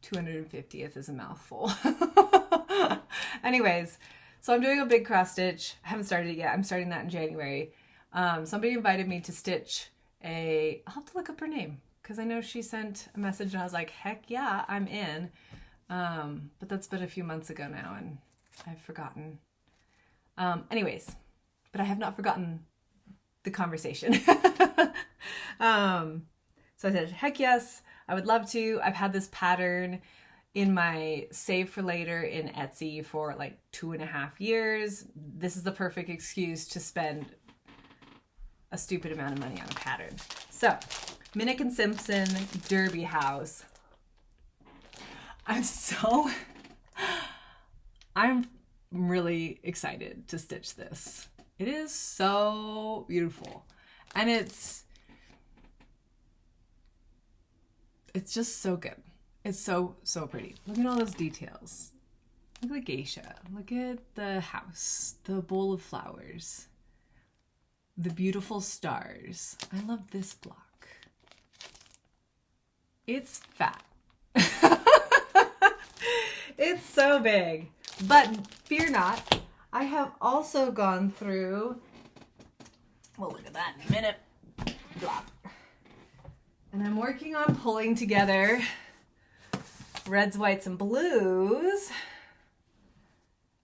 250th is a mouthful. Anyways, so I'm doing a big cross stitch. I haven't started it yet. I'm starting that in January. Somebody invited me to stitch I'll have to look up her name because I know she sent a message and I was like, heck yeah, I'm in. But that's been a few months ago now and I've forgotten. Anyways, but I have not forgotten the conversation. So I said, heck yes, I would love to. I've had this pattern in my save for later in Etsy for like 2.5 years. This is the perfect excuse to spend a stupid amount of money on a pattern. So, Minnick and Simpson Derby House. I'm really excited to stitch this. It is so beautiful. And it's just so good. It's so pretty. Look at all those details. Look at the geisha. Look at the house, the bowl of flowers, the beautiful stars. I love this block. It's fat. It's so big. But fear not, I have also gone through, we'll look at that in a minute, drop. And I'm working on pulling together reds, whites, and blues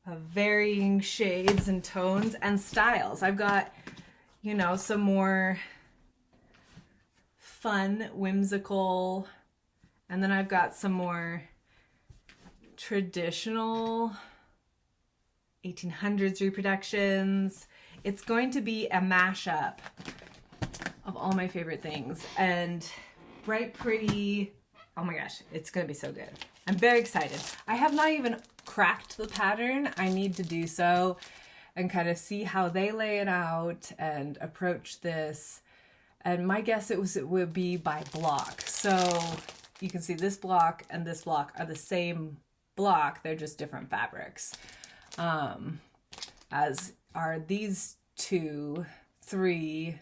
of varying shades and tones and styles. I've got, you know, some more fun, whimsical, and then I've got some more traditional 1800s reproductions. It's going to be a mashup of all my favorite things and bright, pretty. Oh my gosh, it's gonna be so good. I'm very excited. I have not even cracked the pattern. I need to do so and kind of see how they lay it out and approach this. And my guess it would be by block. So you can see this block and this block are the same block, they're just different fabrics. As are these 2, 3.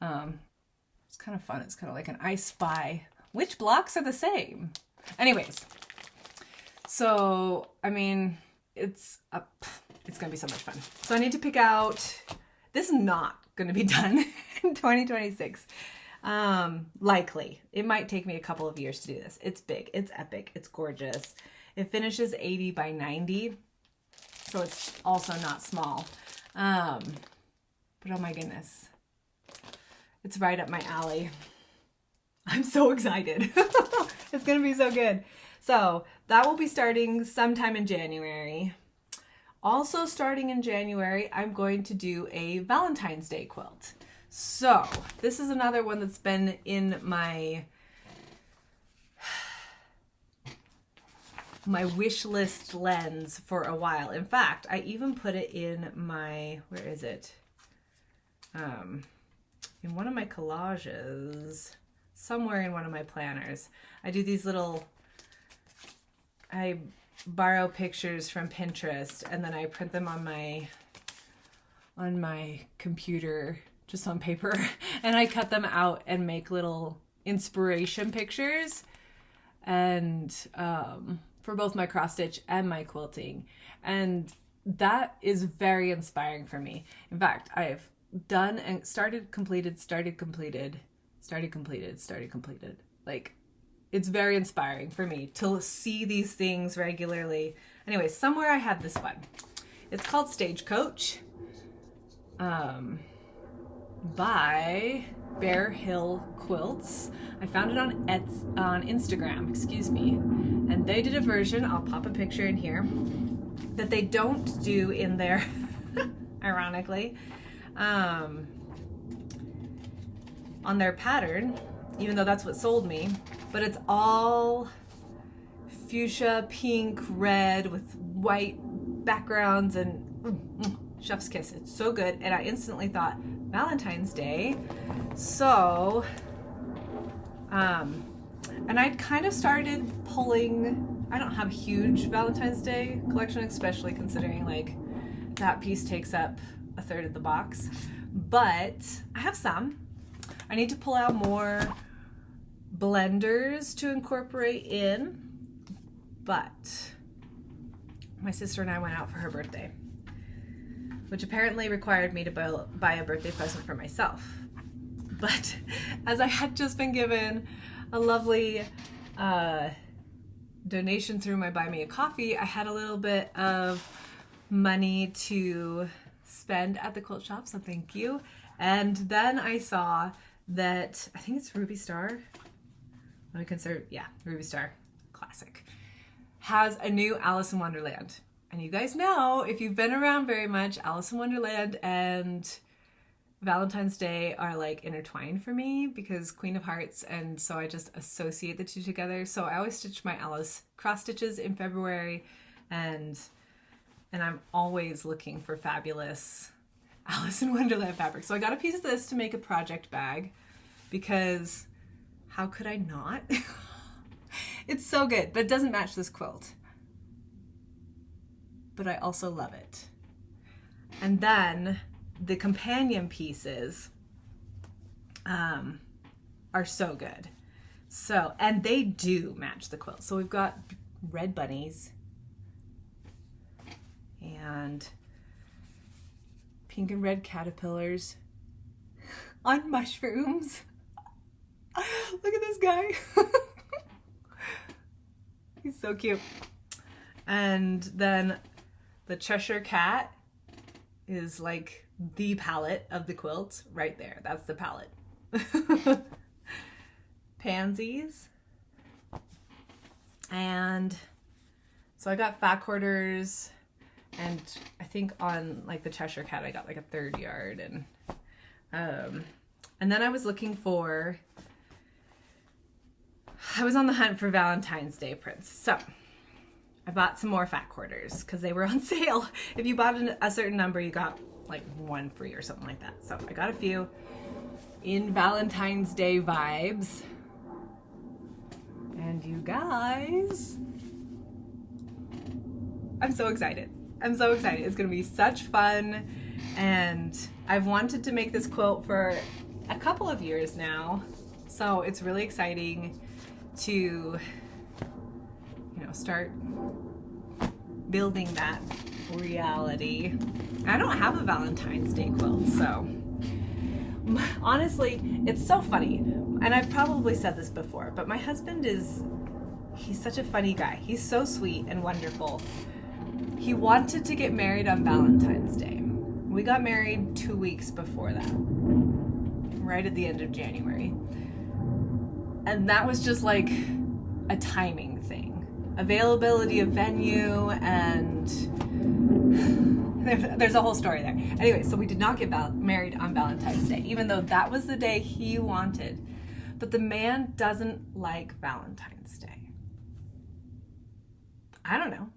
It's kind of fun. It's kind of like an I Spy. Which blocks are the same? Anyways, so I mean, it's gonna be so much fun. So I need to pick out. This is not gonna be done in 2026. Likely. It might take me a couple of years to do this. It's big, it's epic, it's gorgeous. It finishes 80 by 90, so it's also not small. But oh my goodness, it's right up my alley. I'm so excited. It's gonna be so good. So that will be starting sometime in January. Also starting in January, I'm going to do a Valentine's Day quilt. So this is another one that's been in my wish list lens for a while. In fact, I even put it in my, where is it? in one of my collages, somewhere in one of my planners, I do these little, I borrow pictures from Pinterest and then I print them on my computer, just on paper, and I cut them out and make little inspiration pictures, and for both my cross stitch and my quilting. And that is very inspiring for me. In fact, I've done and started completed. Like, it's very inspiring for me to see these things regularly. Anyway, somewhere I had this one. It's called Stagecoach, by Bear Hill Quilts. I found it on Instagram, excuse me. And they did a version, I'll pop a picture in here, that they don't do in there, ironically, on their pattern, even though that's what sold me, but it's all fuchsia, pink, red with white backgrounds, and chef's kiss. It's so good. And I instantly thought Valentine's Day. So, and I'd kind of started pulling, I don't have a huge Valentine's Day collection, especially considering like that piece takes up a third of the box, but I have some. I need to pull out more blenders to incorporate in, but my sister and I went out for her birthday, which apparently required me to buy a birthday present for myself. But as I had just been given a lovely donation through my Buy Me a Coffee, I had a little bit of money to spend at the quilt shop, so thank you. And then I saw that, I think it's Ruby Star. Let me consider, yeah, Ruby Star, classic, has a new Alice in Wonderland. And you guys know, if you've been around very much, Alice in Wonderland and Valentine's Day are like intertwined for me because Queen of Hearts, and so I just associate the two together. So I always stitch my Alice cross stitches in February, and I'm always looking for fabulous Alice in Wonderland fabric. So I got a piece of this to make a project bag because how could I not? It's so good, but it doesn't match this quilt. But I also love it. And then the companion pieces are so good. So, and they do match the quilt. So we've got red bunnies and pink and red caterpillars on mushrooms. Look at this guy. He's so cute. And then the Cheshire Cat is like the palette of the quilt right there. That's the palette. Pansies. And so I got fat quarters, and I think on like the Cheshire Cat I got like a 3rd yard, and then I was looking for, I was on the hunt for Valentine's Day prints. So I bought some more fat quarters because they were on sale. If you bought a certain number, you got like 1 free or something like that. So I got a few in Valentine's Day vibes. And you guys, I'm so excited. I'm so excited. It's gonna be such fun. And I've wanted to make this quilt for a couple of years now. So it's really exciting to, you know, start building that reality. I don't have a Valentine's Day quilt, so honestly, it's so funny. And I've probably said this before, but my husband he's such a funny guy. He's so sweet and wonderful. He wanted to get married on Valentine's Day. We got married 2 weeks before that, right at the end of January. And that was just like a timing thing. Availability of venue, and there's a whole story there. Anyway, so we did not get married on Valentine's Day, even though that was the day he wanted. But the man doesn't like Valentine's Day. I don't know.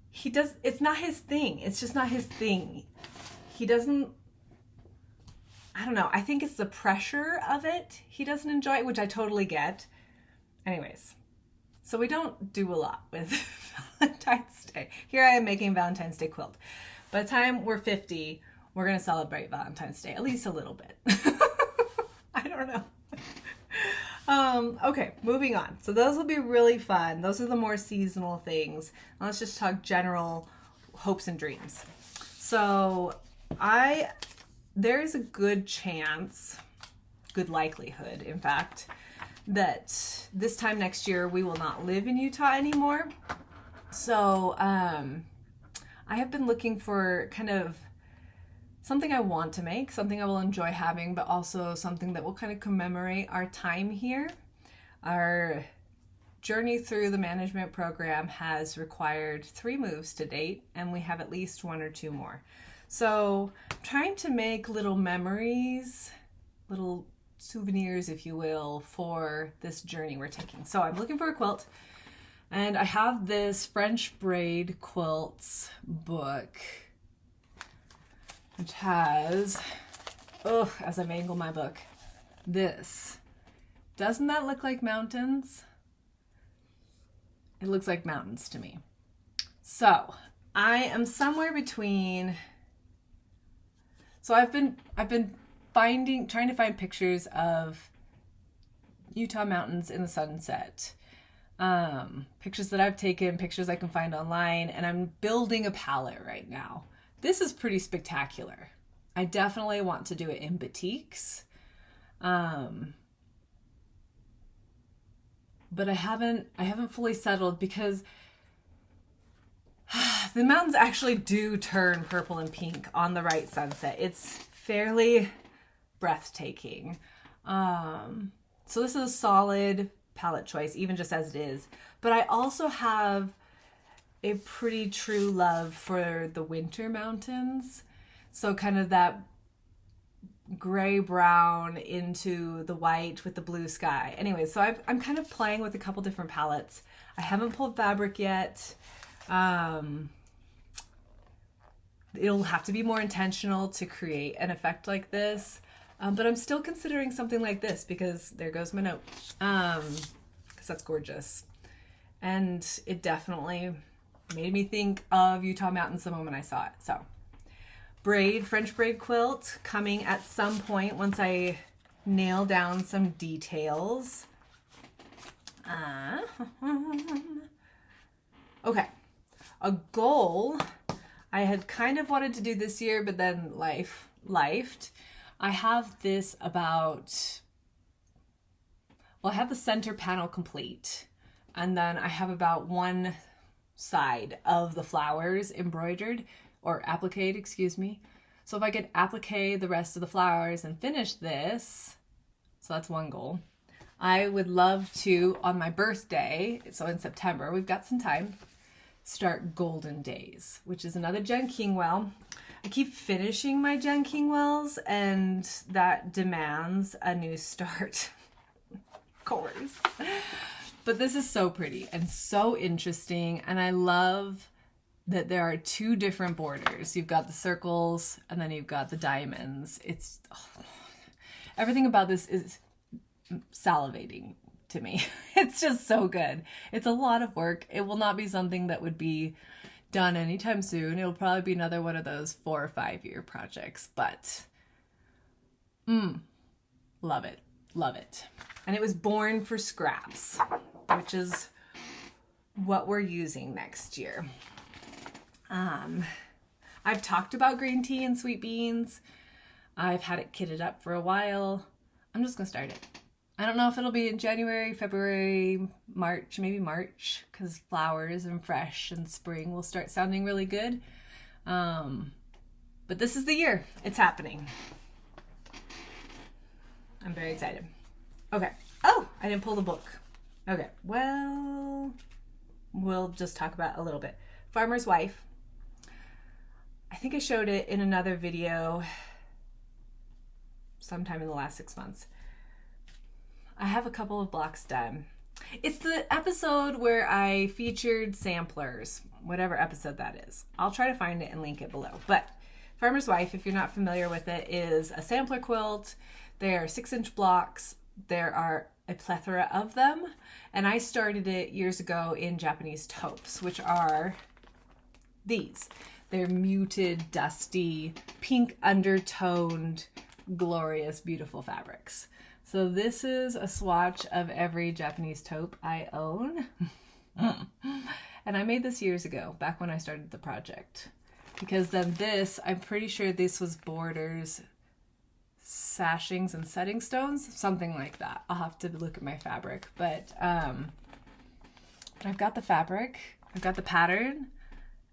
He does, it's not his thing. It's just not his thing. He doesn't, I don't know. I think it's the pressure of it he doesn't enjoy, which I totally get. Anyways, so we don't do a lot with Valentine's Day. Here I am making Valentine's Day quilt. By the time we're 50, we're going to celebrate Valentine's Day, at least a little bit. I don't know. Okay, moving on. So those will be really fun. Those are the more seasonal things. Now let's just talk general hopes and dreams. So there is a good chance, good likelihood, in fact, that this time next year we will not live in Utah anymore. So I have been looking for kind of something I want to make, something I will enjoy having, but also something that will kind of commemorate our time here. Our journey through the management program has required 3 moves to date, and we have at least 1 or 2 more. So I'm trying to make little memories, little souvenirs, if you will, for this journey we're taking. So I'm looking for a quilt, and I have this French braid quilts book, which has, as I mangle my book, this. Doesn't that look like mountains? It looks like mountains to me. So I am somewhere between, so I've been trying to find pictures of Utah mountains in the sunset. Pictures that I've taken, pictures I can find online, and I'm building a palette right now. This is pretty spectacular. I definitely want to do it in batiks. But I haven't fully settled because the mountains actually do turn purple and pink on the right sunset. It's fairly breathtaking. So this is a solid palette choice, even just as it is. But I also have a pretty true love for the winter mountains. So kind of that gray brown into the white with the blue sky. Anyway, so I'm kind of playing with a couple different palettes. I haven't pulled fabric yet. It'll have to be more intentional to create an effect like this. But I'm still considering something like this because there goes my note. Because that's gorgeous. And it definitely made me think of Utah mountains the moment I saw it. So French braid quilt coming at some point once I nail down some details. Okay, a goal I had kind of wanted to do this year, but then life lifed. I have this about, well, I have the center panel complete, and then I have about one side of the flowers embroidered, or appliqued, excuse me. So if I could applique the rest of the flowers and finish this, so that's one goal. I would love to, on my birthday, so in September, we've got some time, start Golden Days, which is another Jen Kingwell. I keep finishing my Jen Kingwells, and that demands a new start, of course. But this is so pretty and so interesting, and I love that there are 2 different borders. You've got the circles, and then you've got the diamonds. It's everything about this is salivating to me. It's just so good. It's a lot of work. It will not be something that would be done anytime soon. It'll probably be another one of those 4 or 5 year projects, but love it. Love it. And it was born for scraps, which is what we're using next year. I've talked about green tea and sweet beans. I've had it kitted up for a while. I'm just gonna start it. I don't know if it'll be in January, February, March, maybe March, because flowers and fresh and spring will start sounding really good. But this is the year. It's happening. I'm very excited. Okay. Oh, I didn't pull the book. Okay. Well, we'll just talk about a little bit. Farmer's Wife. I think I showed it in another video sometime in the last 6 months. I have a couple of blocks done. It's the episode where I featured samplers, whatever episode that is. I'll try to find it and link it below. But Farmer's Wife, if you're not familiar with it, is a sampler quilt. They're 6-inch blocks. There are a plethora of them. And I started it years ago in Japanese taupes, which are these. They're muted, dusty, pink undertoned, glorious, beautiful fabrics. So this is a swatch of every Japanese taupe I own. And I made this years ago, back when I started the project. Because then this, I'm pretty sure this was borders, sashings, and setting stones, something like that. I'll have to look at my fabric. But I've got the fabric, I've got the pattern,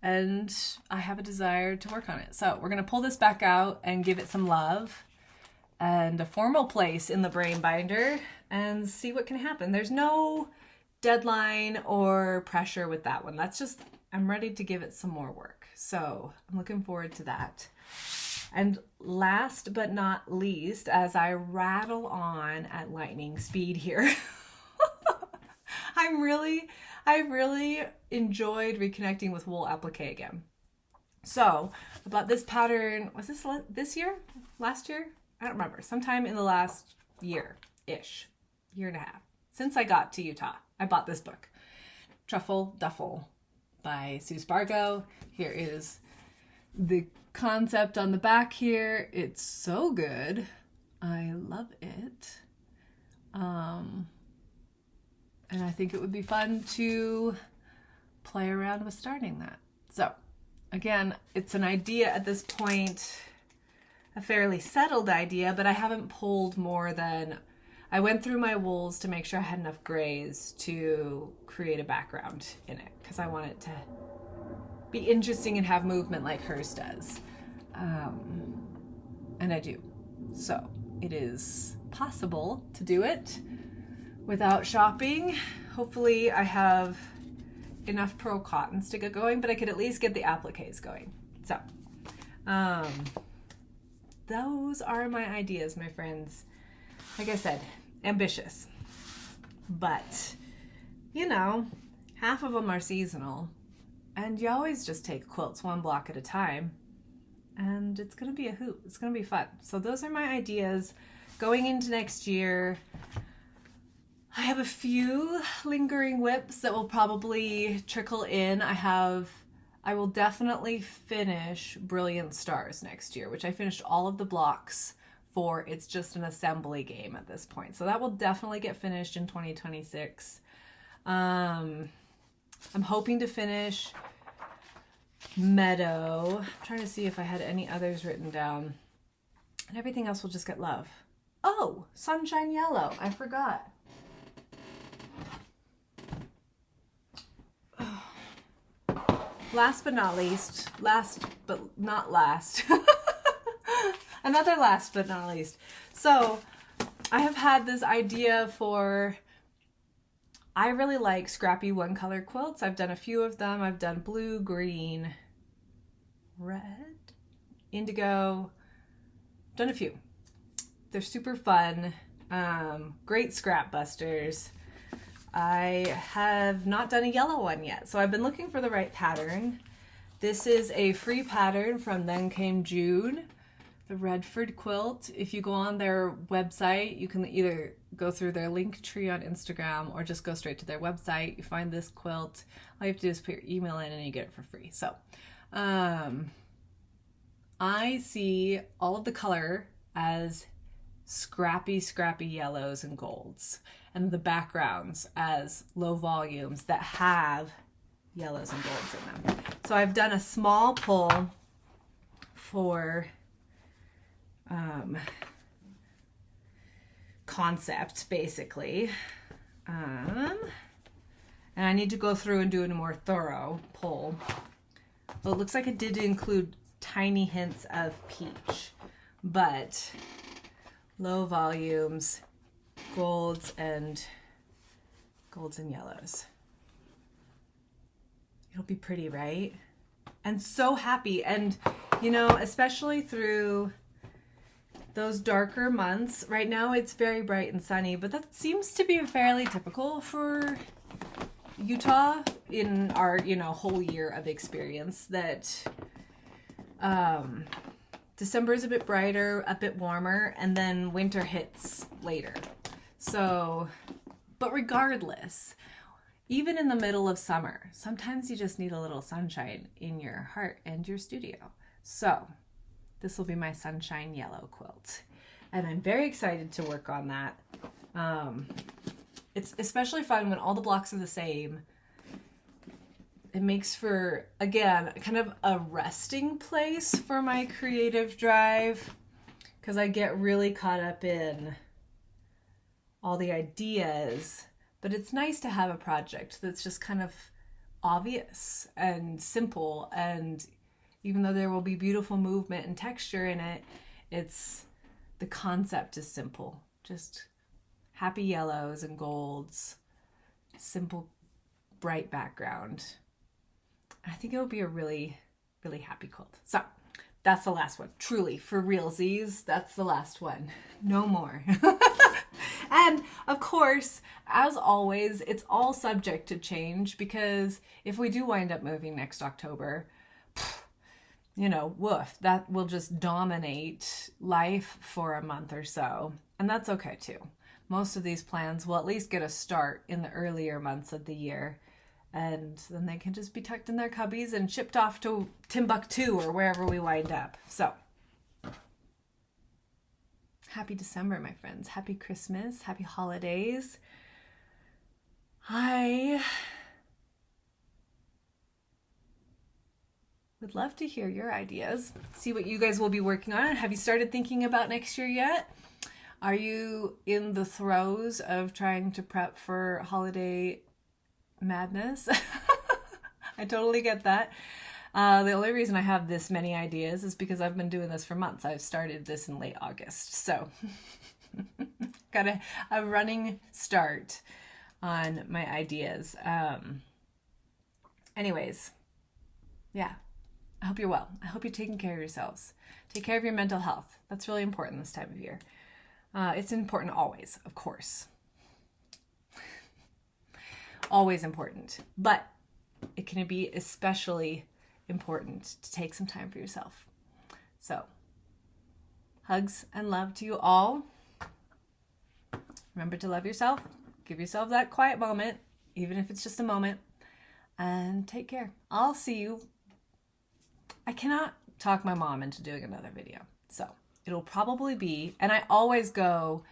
and I have a desire to work on it. So we're gonna pull this back out and give it some love and a formal place in the brain binder and see what can happen. There's no deadline or pressure with that one. That's just, I'm ready to give it some more work. So I'm looking forward to that. And last but not least, as I rattle on at lightning speed here, I really enjoyed reconnecting with wool applique again. So I bought this pattern, was this year? Last year? I don't remember. Sometime in the last year-ish, year and a half. Since I got to Utah, I bought this book, Truffle Duffle by Sue Spargo. Here is the concept on the back here. It's so good. I love it. And I think it would be fun to play around with starting that. So again, it's an idea at this point, a fairly settled idea, but I haven't pulled more than, I went through my wools to make sure I had enough grays to create a background in it, because I want it to be interesting and have movement like hers does. And I do. So it is possible to do it without shopping. Hopefully I have enough pearl cottons to get going, but I could at least get the appliques going. So those are my ideas, my friends. Like I said, ambitious, but you know, half of them are seasonal, and you always just take quilts one block at a time, and it's gonna be a hoot. It's gonna be fun. So those are my ideas going into next year. I have a few lingering whips that will probably trickle in. I will definitely finish Brilliant Stars next year, which I finished all of the blocks for. It's just an assembly game at this point. So that will definitely get finished in 2026. I'm hoping to finish Meadow. I'm trying to see if I had any others written down. And everything else will just get love. Oh, Sunshine Yellow. I forgot. Last but not least, another last but not least. So I have had this idea for, I really like scrappy one color quilts. I've done a few of them. I've done blue, green, red, indigo, done a few. They're super fun, great scrap busters. I have not done a yellow one yet, so I've been looking for the right pattern. This is a free pattern from Then Came June, the Redford quilt. If you go on their website, you can either go through their link tree on Instagram or just go straight to their website. You find this quilt. All you have to do is put your email in and you get it for free. So I see all of the color as scrappy yellows and golds, and the backgrounds as low volumes that have yellows and golds in them. So I've done a small pull for concept, basically. And I need to go through and do a more thorough pull. Well, it looks like it did include tiny hints of peach, but low volumes, golds and yellows. It'll be pretty, right? And so happy. And you know, especially through those darker months, right now it's very bright and sunny, but that seems to be fairly typical for Utah in our, you know, whole year of experience, that December is a bit brighter, a bit warmer, and then winter hits later. So, but regardless, even in the middle of summer, sometimes you just need a little sunshine in your heart and your studio. So this will be my sunshine yellow quilt. And I'm very excited to work on that. It's especially fun when all the blocks are the same. It makes for, again, kind of a resting place for my creative drive, because I get really caught up in all the ideas. But it's nice to have a project that's just kind of obvious and simple, and even though there will be beautiful movement and texture in it, the concept is simple. Just happy yellows and golds, simple, bright background. I think it will be a really, really happy quilt. So that's the last one. Truly, for realsies, that's the last one. No more. And of course, as always, it's all subject to change, because if we do wind up moving next October, you know, woof, that will just dominate life for a month or so. And that's okay too. Most of these plans will at least get a start in the earlier months of the year. And then they can just be tucked in their cubbies and shipped off to Timbuktu or wherever we wind up. So, happy December, my friends. Happy Christmas. Happy holidays. I would love to hear your ideas. See what you guys will be working on. Have you started thinking about next year yet? Are you in the throes of trying to prep for holiday madness? I totally get that. The only reason I have this many ideas is because I've been doing this for months. I've started this in late August, so got a running start on my ideas. Anyways, yeah, I hope you're well. I hope you're taking care of yourselves. Take care of your mental health. That's really important this time of year. It's important always, of course. Always important, but it can be especially important to take some time for yourself. So, hugs and love to you all. Remember to love yourself. Give yourself that quiet moment, even if it's just a moment, and take care. I'll see you. I cannot talk my mom into doing another video, so it'll probably be, and I always go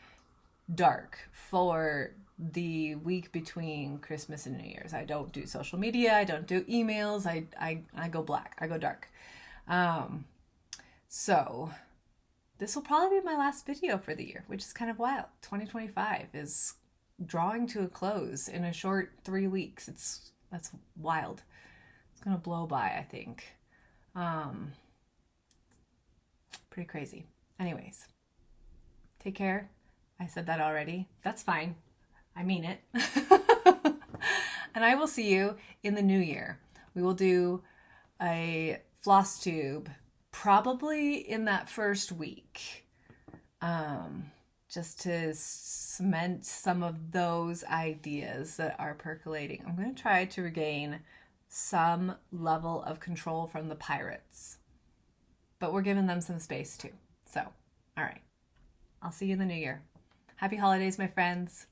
dark for the week between Christmas and New Year's. I don't do social media. I don't do emails. I go black. I go dark. So this will probably be my last video for the year, which is kind of wild. 2025 is drawing to a close in a short 3 weeks. That's wild. It's gonna blow by, I think. Pretty crazy. Anyways, take care. I said that already. That's fine. I mean it. And I will see you in the new year. We will do a floss tube probably in that first week, just to cement some of those ideas that are percolating. I'm going to try to regain some level of control from the pirates, but we're giving them some space too. So, all right. I'll see you in the new year. Happy holidays, my friends.